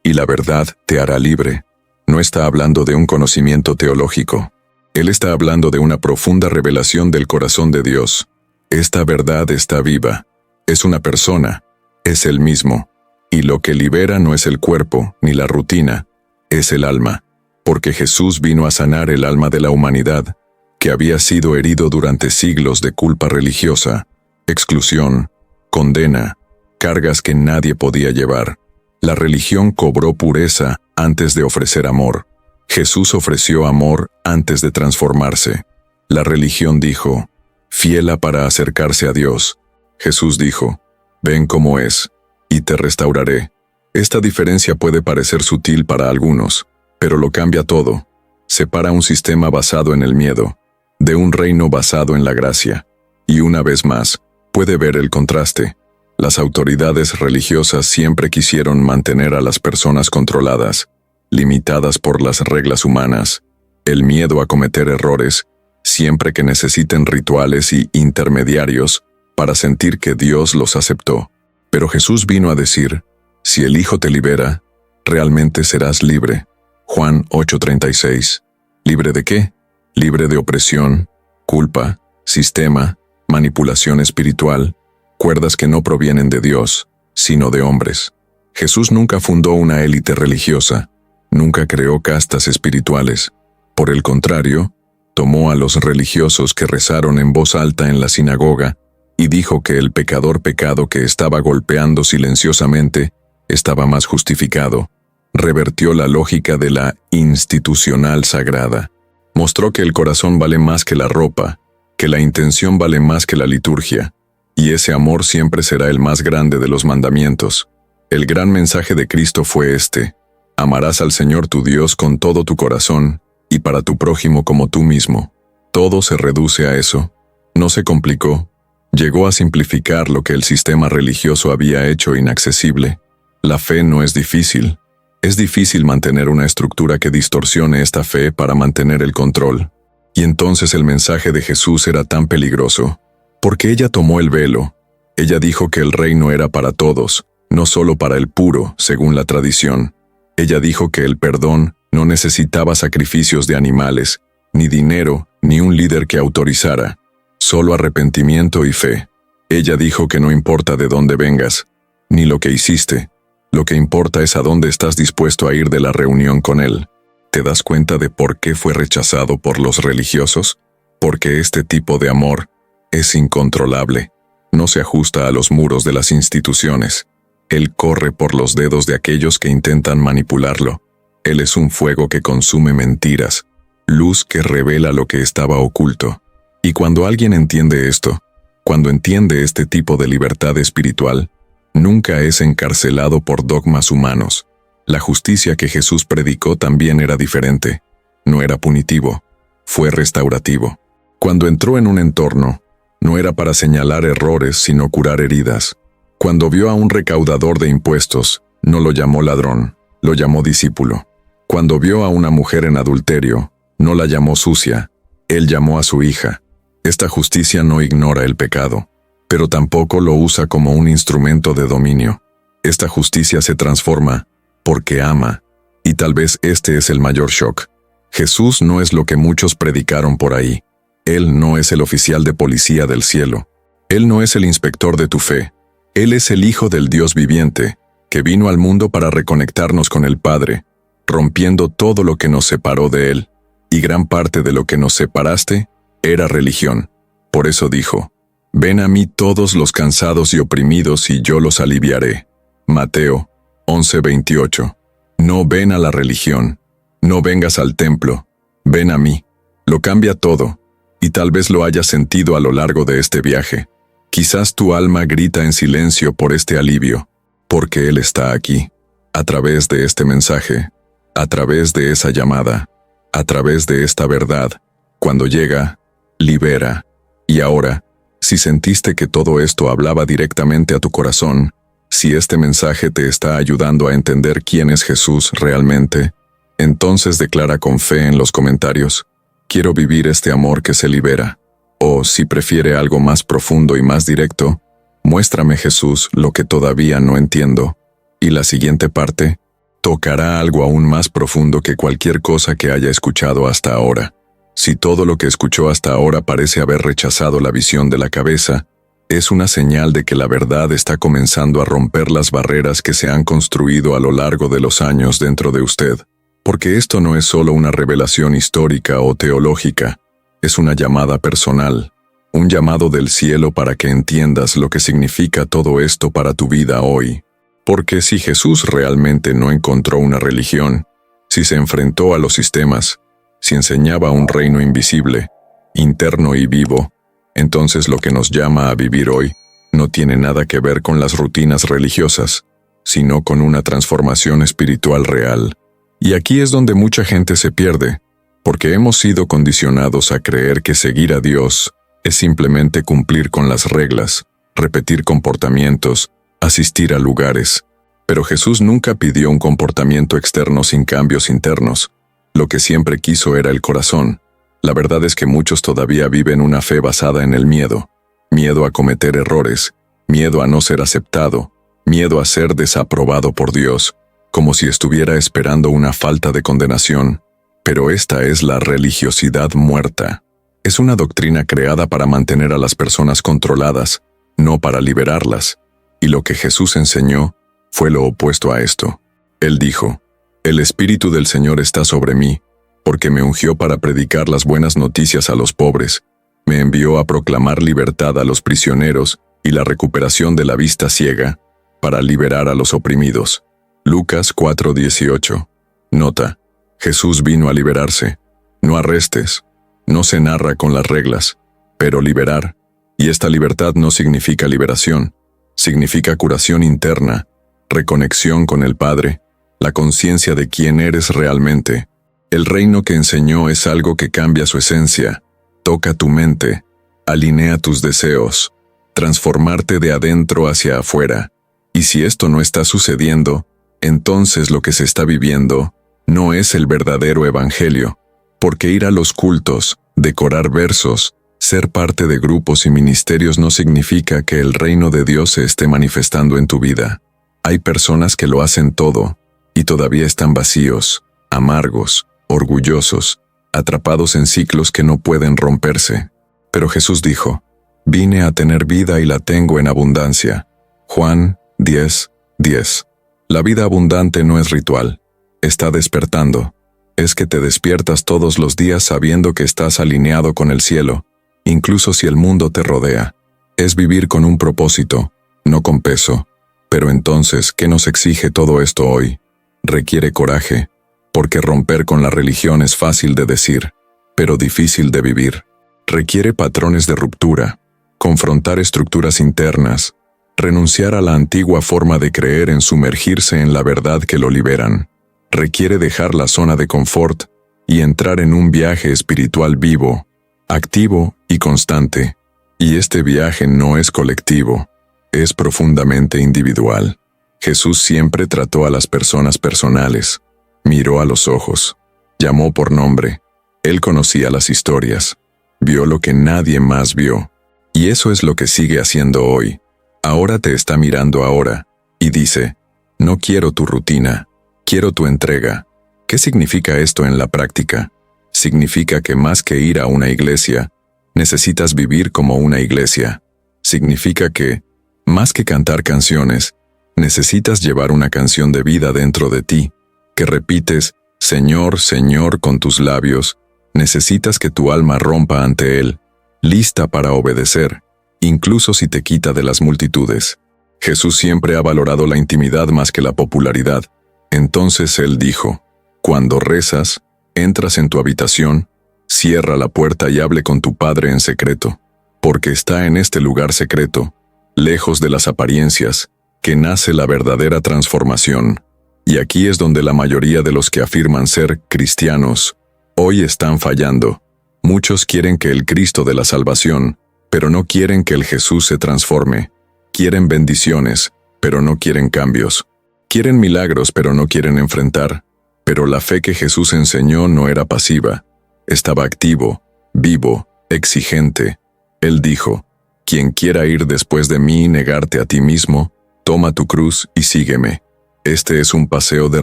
y la verdad te hará libre, no está hablando de un conocimiento teológico. Él está hablando de una profunda revelación del corazón de Dios. Esta verdad está viva, es una persona, es Él mismo. Y lo que libera no es el cuerpo, ni la rutina, es el alma, porque Jesús vino a sanar el alma de la humanidad, que había sido herido durante siglos de culpa religiosa, exclusión, condena, cargas que nadie podía llevar. La religión cobró pureza antes de ofrecer amor. Jesús ofreció amor antes de transformarse. La religión dijo, fiela para acercarse a Dios. Jesús dijo, ven como es, y te restauraré. Esta diferencia puede parecer sutil para algunos, pero lo cambia todo. Separa un sistema basado en el miedo, de un reino basado en la gracia. Y una vez más, puede ver el contraste. Las autoridades religiosas siempre quisieron mantener a las personas controladas, limitadas por las reglas humanas, el miedo a cometer errores, siempre que necesiten rituales y intermediarios para sentir que Dios los aceptó. Pero Jesús vino a decir, si el Hijo te libera, realmente serás libre. Juan 8:36. ¿Libre de qué? Libre de opresión, culpa, sistema, manipulación espiritual, cuerdas que no provienen de Dios, sino de hombres. Jesús nunca fundó una élite religiosa, nunca creó castas espirituales. Por el contrario, tomó a los religiosos que rezaron en voz alta en la sinagoga y dijo que el pecador pecado que estaba golpeando silenciosamente estaba más justificado. Revertió la lógica de la institucional sagrada. Mostró que el corazón vale más que la ropa, que la intención vale más que la liturgia, y ese amor siempre será el más grande de los mandamientos. El gran mensaje de Cristo fue este: amarás al Señor tu Dios con todo tu corazón, y para tu prójimo como tú mismo. Todo se reduce a eso. No se complicó. Llegó a simplificar lo que el sistema religioso había hecho inaccesible. La fe no es difícil, Es difícil mantener una estructura que distorsione esta fe para mantener el control. Y entonces el mensaje de Jesús era tan peligroso, porque ella tomó el velo. Ella dijo que el reino era para todos, no solo para el puro, según la tradición. Ella dijo que el perdón no necesitaba sacrificios de animales, ni dinero, ni un líder que autorizara, solo arrepentimiento y fe. Ella dijo que no importa de dónde vengas, ni lo que hiciste, lo que importa es a dónde estás dispuesto a ir de la reunión con él. ¿Te das cuenta de por qué fue rechazado por los religiosos? Porque este tipo de amor es incontrolable, no se ajusta a los muros de las instituciones. Él corre por los dedos de aquellos que intentan manipularlo. Él es un fuego que consume mentiras, luz que revela lo que estaba oculto. Y cuando alguien entiende esto, cuando entiende este tipo de libertad espiritual, nunca es encarcelado por dogmas humanos. La justicia que Jesús predicó también era diferente. No era punitivo, fue restaurativo. Cuando entró en un entorno, no era para señalar errores, sino curar heridas. Cuando vio a un recaudador de impuestos, no lo llamó ladrón, lo llamó discípulo. Cuando vio a una mujer en adulterio, no la llamó sucia, él llamó a su hija. Esta justicia no ignora el pecado, pero tampoco lo usa como un instrumento de dominio. Esta justicia se transforma porque ama, y tal vez este es el mayor shock. Jesús no es lo que muchos predicaron por ahí. Él no es el oficial de policía del cielo. Él no es el inspector de tu fe. Él es el Hijo del Dios viviente, que vino al mundo para reconectarnos con el Padre, rompiendo todo lo que nos separó de Él, y gran parte de lo que nos separaste era religión. Por eso dijo, «Ven a mí todos los cansados y oprimidos y yo los aliviaré». Mateo 11:28. No ven a la religión, no vengas al templo, ven a mí. Lo cambia todo, y tal vez lo hayas sentido a lo largo de este viaje. Quizás tu alma grita en silencio por este alivio, porque Él está aquí, a través de este mensaje, a través de esa llamada, a través de esta verdad. Cuando llega, libera. Y ahora, si sentiste que todo esto hablaba directamente a tu corazón, si este mensaje te está ayudando a entender quién es Jesús realmente, entonces declara con fe en los comentarios, «Quiero vivir este amor que se libera». O, si prefiere algo más profundo y más directo, «Muéstrame, Jesús, lo que todavía no entiendo». Y la siguiente parte tocará algo aún más profundo que cualquier cosa que haya escuchado hasta ahora. Si todo lo que escuchó hasta ahora parece haber rechazado la visión de la cabeza, es una señal de que la verdad está comenzando a romper las barreras que se han construido a lo largo de los años dentro de usted. Porque esto no es solo una revelación histórica o teológica, es una llamada personal, un llamado del cielo para que entiendas lo que significa todo esto para tu vida hoy. Porque si Jesús realmente no encontró una religión, si se enfrentó a los sistemas, si enseñaba un reino invisible, interno y vivo, entonces lo que nos llama a vivir hoy no tiene nada que ver con las rutinas religiosas, sino con una transformación espiritual real. Y aquí es donde mucha gente se pierde, porque hemos sido condicionados a creer que seguir a Dios es simplemente cumplir con las reglas, repetir comportamientos, asistir a lugares. Pero Jesús nunca pidió un comportamiento externo sin cambios internos. Lo que siempre quiso era el corazón. La verdad es que muchos todavía viven una fe basada en el miedo. Miedo a cometer errores, miedo a no ser aceptado, miedo a ser desaprobado por Dios, como si estuviera esperando una falta de condenación. Pero esta es la religiosidad muerta. Es una doctrina creada para mantener a las personas controladas, no para liberarlas. Y lo que Jesús enseñó fue lo opuesto a esto. Él dijo, «El Espíritu del Señor está sobre mí, porque me ungió para predicar las buenas noticias a los pobres, me envió a proclamar libertad a los prisioneros y la recuperación de la vista ciega, para liberar a los oprimidos». Lucas 4:18. Nota, Jesús vino a liberarse. No arrestes. No se narra con las reglas, pero liberar. Y esta libertad no significa liberación, significa curación interna, reconexión con el Padre, la conciencia de quién eres realmente. El reino que enseñó es algo que cambia su esencia, toca tu mente, alinea tus deseos, transformarte de adentro hacia afuera. Y si esto no está sucediendo, entonces lo que se está viviendo no es el verdadero evangelio, porque ir a los cultos, decorar versos, ser parte de grupos y ministerios no significa que el reino de Dios se esté manifestando en tu vida. Hay personas que lo hacen todo, y todavía están vacíos, amargos, orgullosos, atrapados en ciclos que no pueden romperse. Pero Jesús dijo, «Vine a tener vida y la tengo en abundancia». Juan 10:10. La vida abundante no es ritual, está despertando. Es que te despiertas todos los días sabiendo que estás alineado con el cielo, incluso si el mundo te rodea. Es vivir con un propósito, no con peso. Pero entonces, ¿qué nos exige todo esto hoy? Requiere coraje, porque romper con la religión es fácil de decir, pero difícil de vivir. Requiere patrones de ruptura, confrontar estructuras internas, renunciar a la antigua forma de creer en sumergirse en la verdad que lo liberan. Requiere dejar la zona de confort y entrar en un viaje espiritual vivo, activo y constante. Y este viaje no es colectivo, es profundamente individual. Jesús siempre trató a las personas personales, miró a los ojos, llamó por nombre. Él conocía las historias, vio lo que nadie más vio. Y eso es lo que sigue haciendo hoy. Ahora te está mirando ahora, y dice, no quiero tu rutina, quiero tu entrega. ¿Qué significa esto en la práctica? Significa que más que ir a una iglesia, necesitas vivir como una iglesia. Significa que, más que cantar canciones, necesitas llevar una canción de vida dentro de ti, que repites, Señor, Señor, con tus labios. Necesitas que tu alma rompa ante Él, lista para obedecer, incluso si te quita de las multitudes. Jesús siempre ha valorado la intimidad más que la popularidad. Entonces Él dijo, cuando rezas, entras en tu habitación, cierra la puerta y hable con tu Padre en secreto, porque está en este lugar secreto, lejos de las apariencias, que nace la verdadera transformación. Y aquí es donde la mayoría de los que afirman ser cristianos hoy están fallando. Muchos quieren que el Cristo de la salvación, pero no quieren que el Jesús se transforme. Quieren bendiciones, pero no quieren cambios. Quieren milagros, pero no quieren enfrentar. Pero la fe que Jesús enseñó no era pasiva. Estaba activo, vivo, exigente. Él dijo, quien quiera ir después de mí y negarte a ti mismo, toma tu cruz y sígueme. Este es un paseo de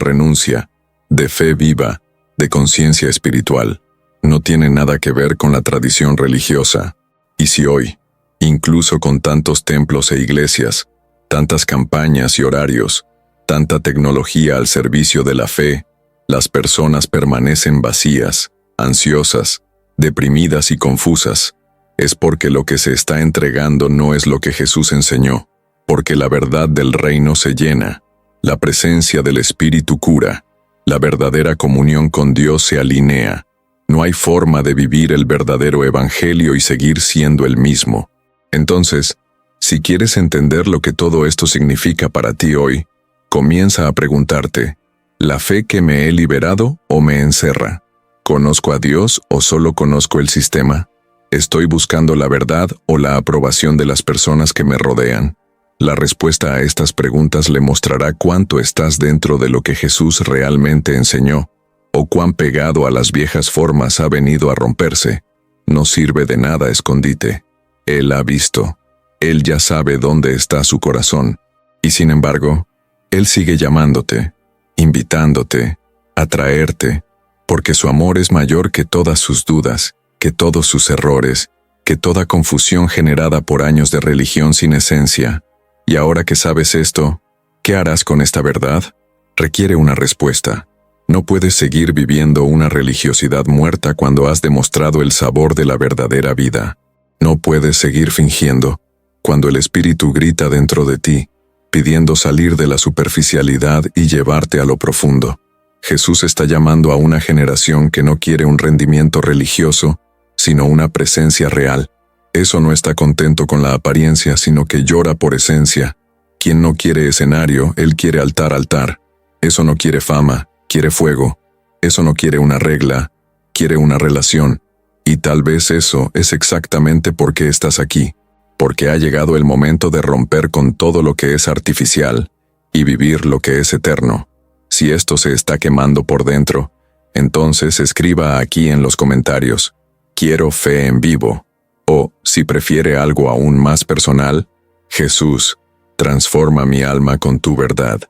renuncia, de fe viva, de conciencia espiritual. No tiene nada que ver con la tradición religiosa. Y si hoy, incluso con tantos templos e iglesias, tantas campañas y horarios, tanta tecnología al servicio de la fe, las personas permanecen vacías, ansiosas, deprimidas y confusas, es porque lo que se está entregando no es lo que Jesús enseñó, porque la verdad del reino se llena, la presencia del Espíritu cura, la verdadera comunión con Dios se alinea. No hay forma de vivir el verdadero evangelio y seguir siendo el mismo. Entonces, si quieres entender lo que todo esto significa para ti hoy, comienza a preguntarte, ¿la fe que me he liberado o me encerra? ¿Conozco a Dios o solo conozco el sistema? ¿Estoy buscando la verdad o la aprobación de las personas que me rodean? La respuesta a estas preguntas le mostrará cuánto estás dentro de lo que Jesús realmente enseñó, o cuán pegado a las viejas formas ha venido a romperse. No sirve de nada escondite. Él ha visto. Él ya sabe dónde está su corazón. Y sin embargo, Él sigue llamándote, invitándote, atraerte, porque su amor es mayor que todas sus dudas, que todos sus errores, que toda confusión generada por años de religión sin esencia. Y ahora que sabes esto, ¿qué harás con esta verdad? Requiere una respuesta. No puedes seguir viviendo una religiosidad muerta cuando has demostrado el sabor de la verdadera vida. No puedes seguir fingiendo, cuando el Espíritu grita dentro de ti, pidiendo salir de la superficialidad y llevarte a lo profundo. Jesús está llamando a una generación que no quiere un rendimiento religioso, sino una presencia real. Eso no está contento con la apariencia, sino que llora por esencia. Quien no quiere escenario, él quiere altar. Eso no quiere fama, quiere fuego. Eso no quiere una regla, quiere una relación. Y tal vez eso es exactamente por qué estás aquí. Porque ha llegado el momento de romper con todo lo que es artificial y vivir lo que es eterno. Si esto se está quemando por dentro, entonces escriba aquí en los comentarios, quiero fe en vivo. O, si prefiere algo aún más personal, Jesús, transforma mi alma con tu verdad.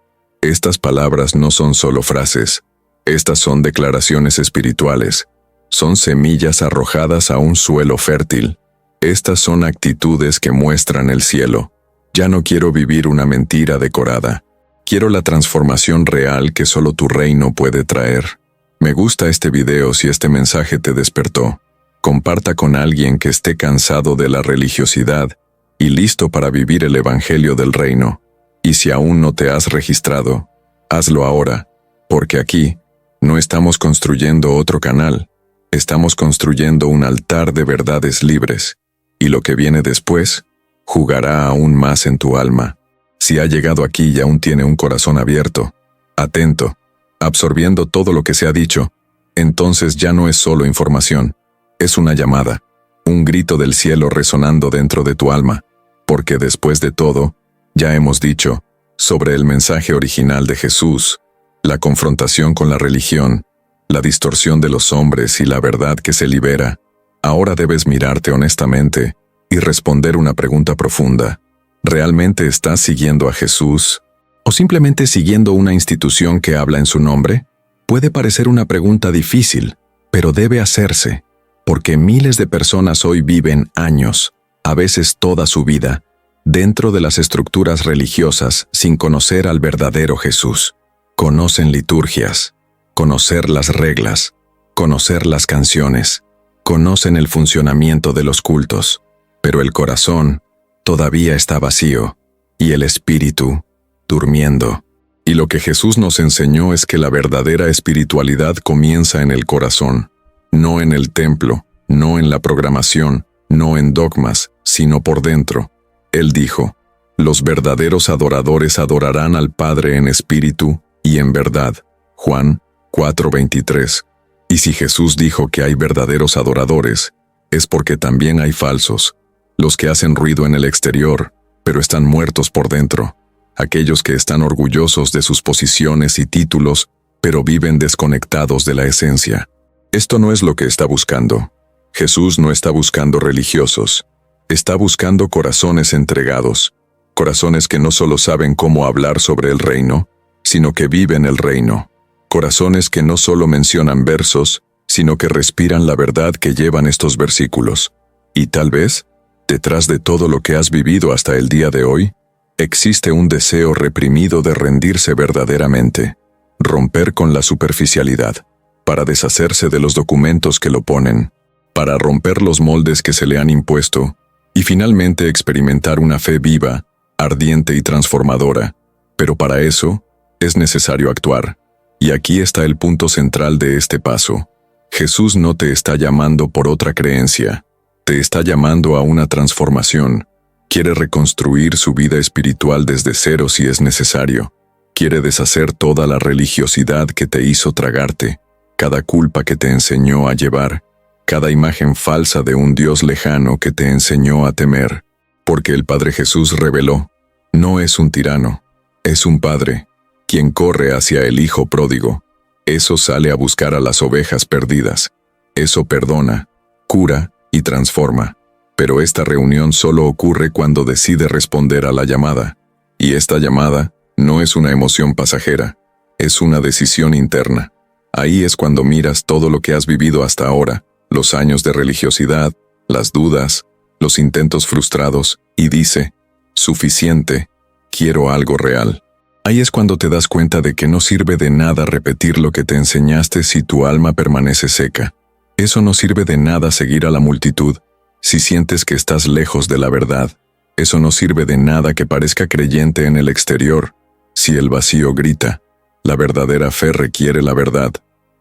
Estas palabras no son solo frases, estas son declaraciones espirituales. Son semillas arrojadas a un suelo fértil. Estas son actitudes que muestran el cielo. Ya no quiero vivir una mentira decorada. Quiero la transformación real que solo tu reino puede traer. Me gusta este video si este mensaje te despertó. Comparta con alguien que esté cansado de la religiosidad y listo para vivir el evangelio del reino. Y si aún no te has registrado, hazlo ahora, porque aquí no estamos construyendo otro canal. Estamos construyendo un altar de verdades libres, y lo que viene después jugará aún más en tu alma. Si ha llegado aquí y aún tiene un corazón abierto, atento, absorbiendo todo lo que se ha dicho, entonces ya no es solo información, es una llamada, un grito del cielo resonando dentro de tu alma, porque después de todo, ya hemos dicho, sobre el mensaje original de Jesús, la confrontación con la religión, la distorsión de los hombres y la verdad que se libera. Ahora debes mirarte honestamente y responder una pregunta profunda. ¿Realmente estás siguiendo a Jesús? ¿O simplemente siguiendo una institución que habla en su nombre? Puede parecer una pregunta difícil, pero debe hacerse, porque miles de personas hoy viven años, a veces toda su vida, dentro de las estructuras religiosas sin conocer al verdadero Jesús. Conocen liturgias, conocer las reglas, conocer las canciones, conocen el funcionamiento de los cultos, pero el corazón todavía está vacío, y el espíritu durmiendo. Y lo que Jesús nos enseñó es que la verdadera espiritualidad comienza en el corazón, no en el templo, no en la programación, no en dogmas, sino por dentro. Él dijo, los verdaderos adoradores adorarán al Padre en espíritu y en verdad. Juan 4:23. Y si Jesús dijo que hay verdaderos adoradores, es porque también hay falsos, los que hacen ruido en el exterior, pero están muertos por dentro, aquellos que están orgullosos de sus posiciones y títulos, pero viven desconectados de la esencia. Esto no es lo que está buscando. Jesús no está buscando religiosos, está buscando corazones entregados, corazones que no solo saben cómo hablar sobre el reino, sino que viven el reino. Corazones que no solo mencionan versos, sino que respiran la verdad que llevan estos versículos. Y tal vez, detrás de todo lo que has vivido hasta el día de hoy, existe un deseo reprimido de rendirse verdaderamente, romper con la superficialidad, para deshacerse de los documentos que lo ponen, para romper los moldes que se le han impuesto, y finalmente experimentar una fe viva, ardiente y transformadora. Pero para eso, es necesario actuar. Y aquí está el punto central de este paso. Jesús no te está llamando por otra creencia, te está llamando a una transformación. Quiere reconstruir su vida espiritual desde cero si es necesario. Quiere deshacer toda la religiosidad que te hizo tragarte, cada culpa que te enseñó a llevar, cada imagen falsa de un Dios lejano que te enseñó a temer. Porque el Padre Jesús reveló, no es un tirano, es un Padre, quien corre hacia el Hijo pródigo. Eso sale a buscar a las ovejas perdidas. Eso perdona, cura y transforma. Pero esta reunión solo ocurre cuando decide responder a la llamada. Y esta llamada no es una emoción pasajera, es una decisión interna. Ahí es cuando miras todo lo que has vivido hasta ahora, los años de religiosidad, las dudas, los intentos frustrados, y dice, suficiente, quiero algo real. Ahí es cuando te das cuenta de que no sirve de nada repetir lo que te enseñaste si tu alma permanece seca. Eso no sirve de nada seguir a la multitud si sientes que estás lejos de la verdad. Eso no sirve de nada que parezca creyente en el exterior si el vacío grita. La verdadera fe requiere la verdad,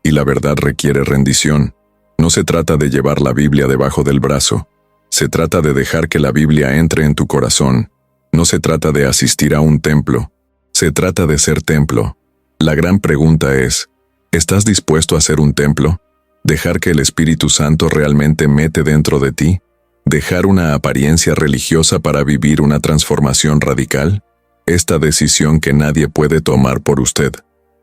y la verdad requiere rendición. No se trata de llevar la Biblia debajo del brazo. Se trata de dejar que la Biblia entre en tu corazón. No se trata de asistir a un templo. Se trata de ser templo. La gran pregunta es, ¿estás dispuesto a ser un templo? ¿Dejar que el Espíritu Santo realmente mete dentro de ti? ¿Dejar una apariencia religiosa para vivir una transformación radical? Esta decisión que nadie puede tomar por usted.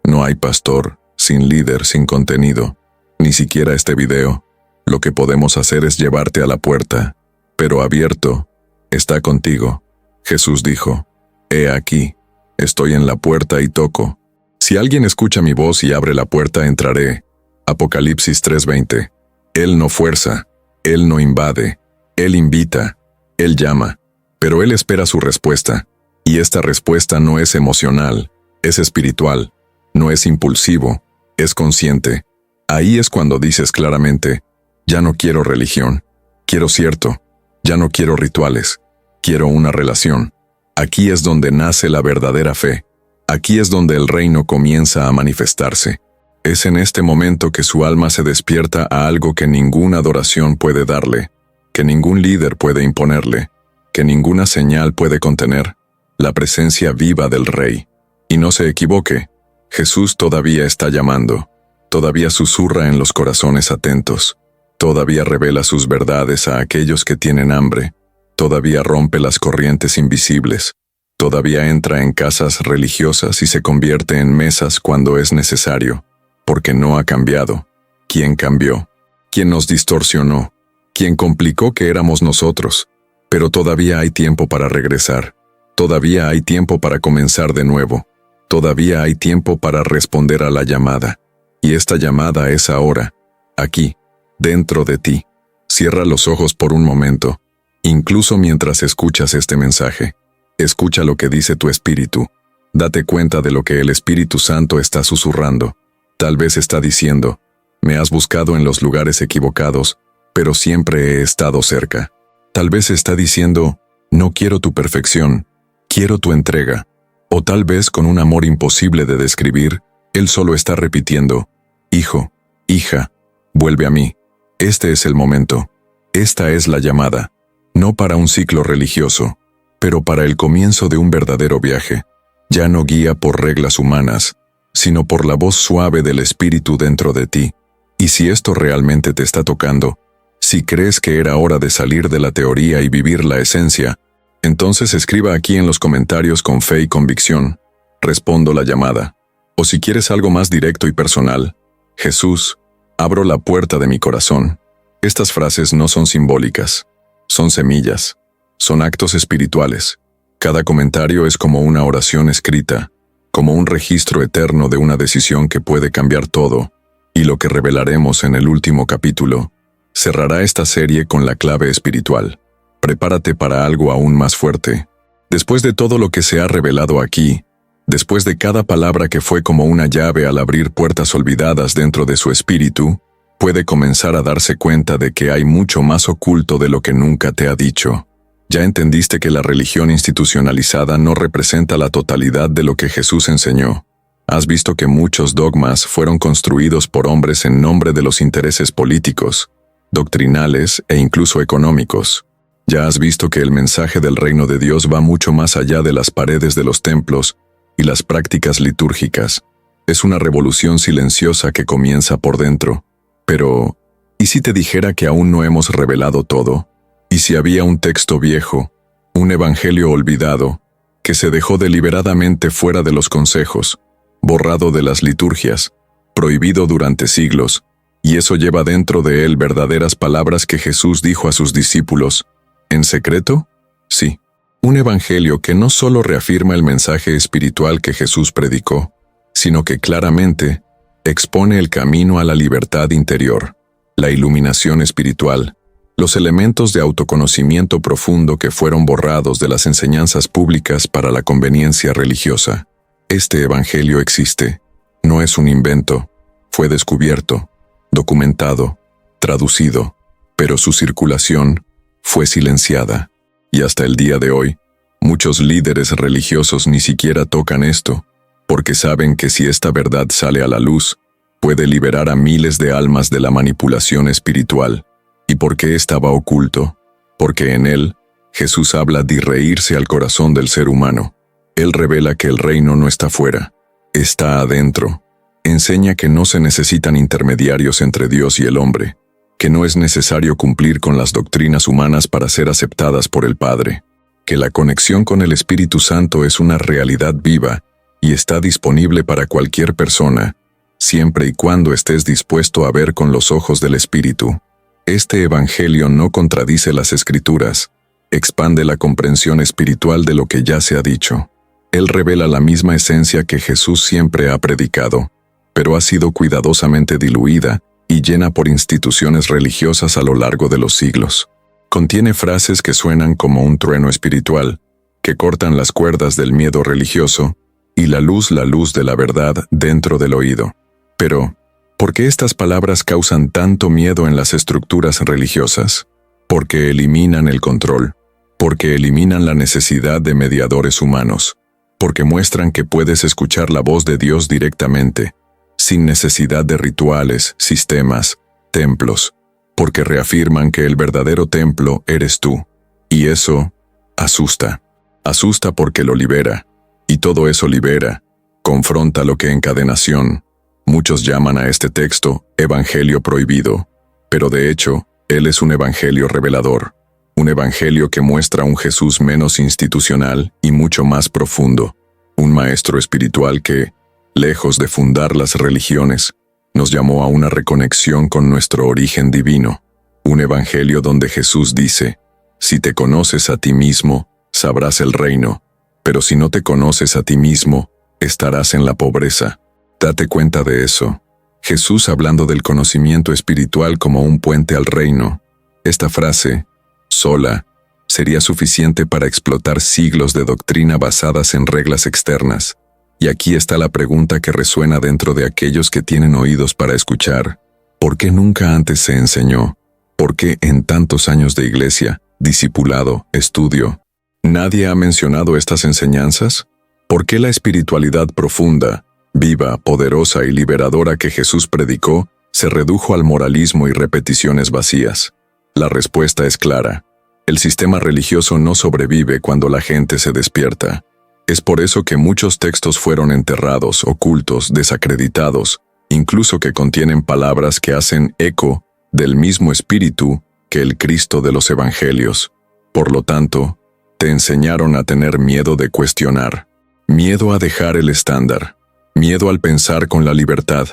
No hay pastor, sin líder, sin contenido, ni siquiera este video. Lo que podemos hacer es llevarte a la puerta, pero abierto, está contigo. Jesús dijo, «He aquí, estoy en la puerta y toco. Si alguien escucha mi voz y abre la puerta, entraré». Apocalipsis 3:20. Él no fuerza, Él no invade, Él invita, Él llama, pero Él espera su respuesta. Y esta respuesta no es emocional, es espiritual, no es impulsivo, es consciente. Ahí es cuando dices claramente, ya no quiero religión, quiero cierto, ya no quiero rituales, quiero una relación. Aquí es donde nace la verdadera fe, aquí es donde el reino comienza a manifestarse. Es en este momento que su alma se despierta a algo que ninguna adoración puede darle, que ningún líder puede imponerle, que ninguna señal puede contener, la presencia viva del Rey. Y no se equivoque, Jesús todavía está llamando, todavía susurra en los corazones atentos, todavía revela sus verdades a aquellos que tienen hambre, todavía rompe las corrientes invisibles, todavía entra en casas religiosas y se convierte en mesas cuando es necesario, porque no ha cambiado. ¿Quién cambió? ¿Quién nos distorsionó? ¿Quién complicó que éramos nosotros? Pero todavía hay tiempo para regresar, todavía hay tiempo para comenzar de nuevo, todavía hay tiempo para responder a la llamada. Y esta llamada es ahora, aquí, dentro de ti. Cierra los ojos por un momento, incluso mientras escuchas este mensaje. Escucha lo que dice tu espíritu. Date cuenta de lo que el Espíritu Santo está susurrando. Tal vez está diciendo, me has buscado en los lugares equivocados, pero siempre he estado cerca. Tal vez está diciendo, no quiero tu perfección, quiero tu entrega. O tal vez con un amor imposible de describir, Él solo está repitiendo, hijo, hija, vuelve a mí. Este es el momento. Esta es la llamada. No para un ciclo religioso, pero para el comienzo de un verdadero viaje. Ya no guía por reglas humanas, sino por la voz suave del Espíritu dentro de ti. Y si esto realmente te está tocando, si crees que era hora de salir de la teoría y vivir la esencia, entonces escriba aquí en los comentarios con fe y convicción, respondo la llamada. O si quieres algo más directo y personal, Jesús, abro la puerta de mi corazón. Estas frases no son simbólicas, son semillas, son actos espirituales. Cada comentario es como una oración escrita, como un registro eterno de una decisión que puede cambiar todo, y lo que revelaremos en el último capítulo cerrará esta serie con la clave espiritual. Prepárate para algo aún más fuerte. Después de todo lo que se ha revelado aquí, después de cada palabra que fue como una llave al abrir puertas olvidadas dentro de su espíritu, puede comenzar a darse cuenta de que hay mucho más oculto de lo que nunca te ha dicho. Ya entendiste que la religión institucionalizada no representa la totalidad de lo que Jesús enseñó. Has visto que muchos dogmas fueron construidos por hombres en nombre de los intereses políticos, doctrinales e incluso económicos. Ya has visto que el mensaje del reino de Dios va mucho más allá de las paredes de los templos y las prácticas litúrgicas. Es una revolución silenciosa que comienza por dentro. Pero, ¿y si te dijera que aún no hemos revelado todo? ¿Y si había un texto viejo, un evangelio olvidado, que se dejó deliberadamente fuera de los consejos, borrado de las liturgias, prohibido durante siglos, y eso lleva dentro de él verdaderas palabras que Jesús dijo a sus discípulos, ¿en secreto? Sí, un evangelio que no solo reafirma el mensaje espiritual que Jesús predicó, sino que claramente expone el camino a la libertad interior, la iluminación espiritual, los elementos de autoconocimiento profundo que fueron borrados de las enseñanzas públicas para la conveniencia religiosa. Este evangelio existe, no es un invento, fue descubierto, documentado, traducido, pero su circulación fue silenciada. Y hasta el día de hoy, muchos líderes religiosos ni siquiera tocan esto, porque saben que si esta verdad sale a la luz, puede liberar a miles de almas de la manipulación espiritual. ¿Y por qué estaba oculto? Porque en él, Jesús habla de reírse al corazón del ser humano. Él revela que el reino no está fuera, está adentro. Enseña que no se necesitan intermediarios entre Dios y el hombre, que no es necesario cumplir con las doctrinas humanas para ser aceptadas por el Padre, que la conexión con el Espíritu Santo es una realidad viva y está disponible para cualquier persona, siempre y cuando estés dispuesto a ver con los ojos del Espíritu. Este Evangelio no contradice las Escrituras, expande la comprensión espiritual de lo que ya se ha dicho. Él revela la misma esencia que Jesús siempre ha predicado, pero ha sido cuidadosamente diluida y llena por instituciones religiosas a lo largo de los siglos. Contiene frases que suenan como un trueno espiritual, que cortan las cuerdas del miedo religioso, y la luz de la verdad dentro del oído. Pero, ¿por qué estas palabras causan tanto miedo en las estructuras religiosas? Porque eliminan el control, porque eliminan la necesidad de mediadores humanos, porque muestran que puedes escuchar la voz de Dios directamente, sin necesidad de rituales, sistemas, templos, porque reafirman que el verdadero templo eres tú, y eso asusta. Asusta porque lo libera, y todo eso libera, confronta lo que encadenación. Muchos llaman a este texto Evangelio prohibido, pero de hecho, él es un evangelio revelador, un evangelio que muestra un Jesús menos institucional y mucho más profundo, un maestro espiritual que, lejos de fundar las religiones, nos llamó a una reconexión con nuestro origen divino, un evangelio donde Jesús dice, si te conoces a ti mismo, sabrás el reino, pero si no te conoces a ti mismo, estarás en la pobreza. Date cuenta de eso. Jesús hablando del conocimiento espiritual como un puente al reino. Esta frase, sola, sería suficiente para explotar siglos de doctrina basadas en reglas externas. Y aquí está la pregunta que resuena dentro de aquellos que tienen oídos para escuchar. ¿Por qué nunca antes se enseñó? ¿Por qué en tantos años de iglesia, discipulado, estudio, nadie ha mencionado estas enseñanzas? ¿Por qué la espiritualidad profunda, viva, poderosa y liberadora que Jesús predicó se redujo al moralismo y repeticiones vacías? La respuesta es clara. El sistema religioso no sobrevive cuando la gente se despierta. Es por eso que muchos textos fueron enterrados, ocultos, desacreditados, incluso que contienen palabras que hacen eco del mismo espíritu que el Cristo de los Evangelios. Por lo tanto, te enseñaron a tener miedo de cuestionar, miedo a dejar el estándar, miedo al pensar con la libertad,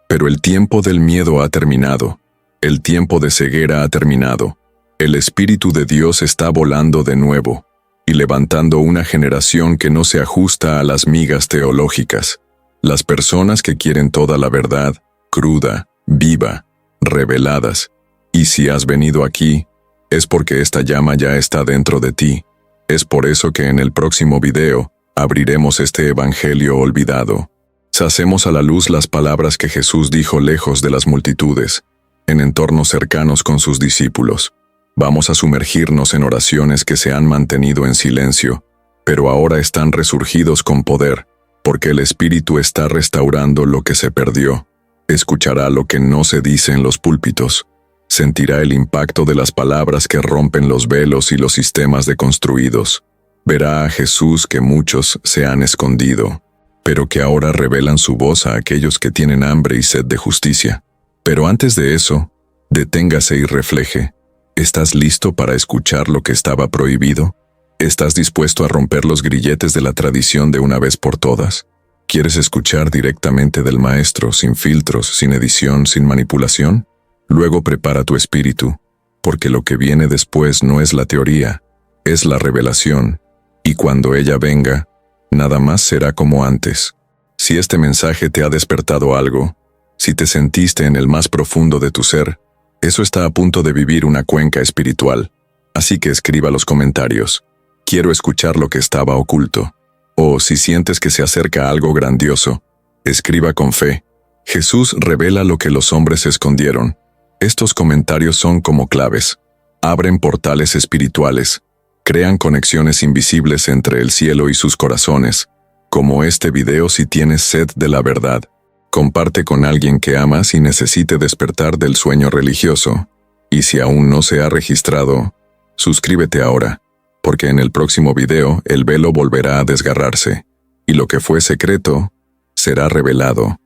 pero el tiempo del miedo ha terminado, el tiempo de ceguera ha terminado, el Espíritu de Dios está volando de nuevo, y levantando una generación que no se ajusta a las migas teológicas, las personas que quieren toda la verdad, cruda, viva, reveladas, y si has venido aquí, es porque esta llama ya está dentro de ti, es por eso que en el próximo video, abriremos este evangelio olvidado. Sacemos a la luz las palabras que Jesús dijo lejos de las multitudes, en entornos cercanos con sus discípulos. Vamos a sumergirnos en oraciones que se han mantenido en silencio, pero ahora están resurgidos con poder, porque el Espíritu está restaurando lo que se perdió. Escuchará lo que no se dice en los púlpitos. Sentirá el impacto de las palabras que rompen los velos y los sistemas deconstruidos. Verá a Jesús que muchos se han escondido, pero que ahora revelan su voz a aquellos que tienen hambre y sed de justicia. Pero antes de eso, deténgase y refleje. ¿Estás listo para escuchar lo que estaba prohibido? ¿Estás dispuesto a romper los grilletes de la tradición de una vez por todas? ¿Quieres escuchar directamente del Maestro, sin filtros, sin edición, sin manipulación? Luego prepara tu espíritu, porque lo que viene después no es la teoría, es la revelación, y cuando ella venga, nada más será como antes. Si este mensaje te ha despertado algo, si te sentiste en el más profundo de tu ser, eso está a punto de vivir una cuenca espiritual. Así que escriba los comentarios. Quiero escuchar lo que estaba oculto. O si sientes que se acerca algo grandioso, escriba con fe. Jesús revela lo que los hombres escondieron. Estos comentarios son como claves. Abren portales espirituales. Crean conexiones invisibles entre el cielo y sus corazones. Como este video si tienes sed de la verdad. Comparte con alguien que amas y necesite despertar del sueño religioso. Y si aún no se ha registrado, suscríbete ahora, porque en el próximo video el velo volverá a desgarrarse, y lo que fue secreto será revelado.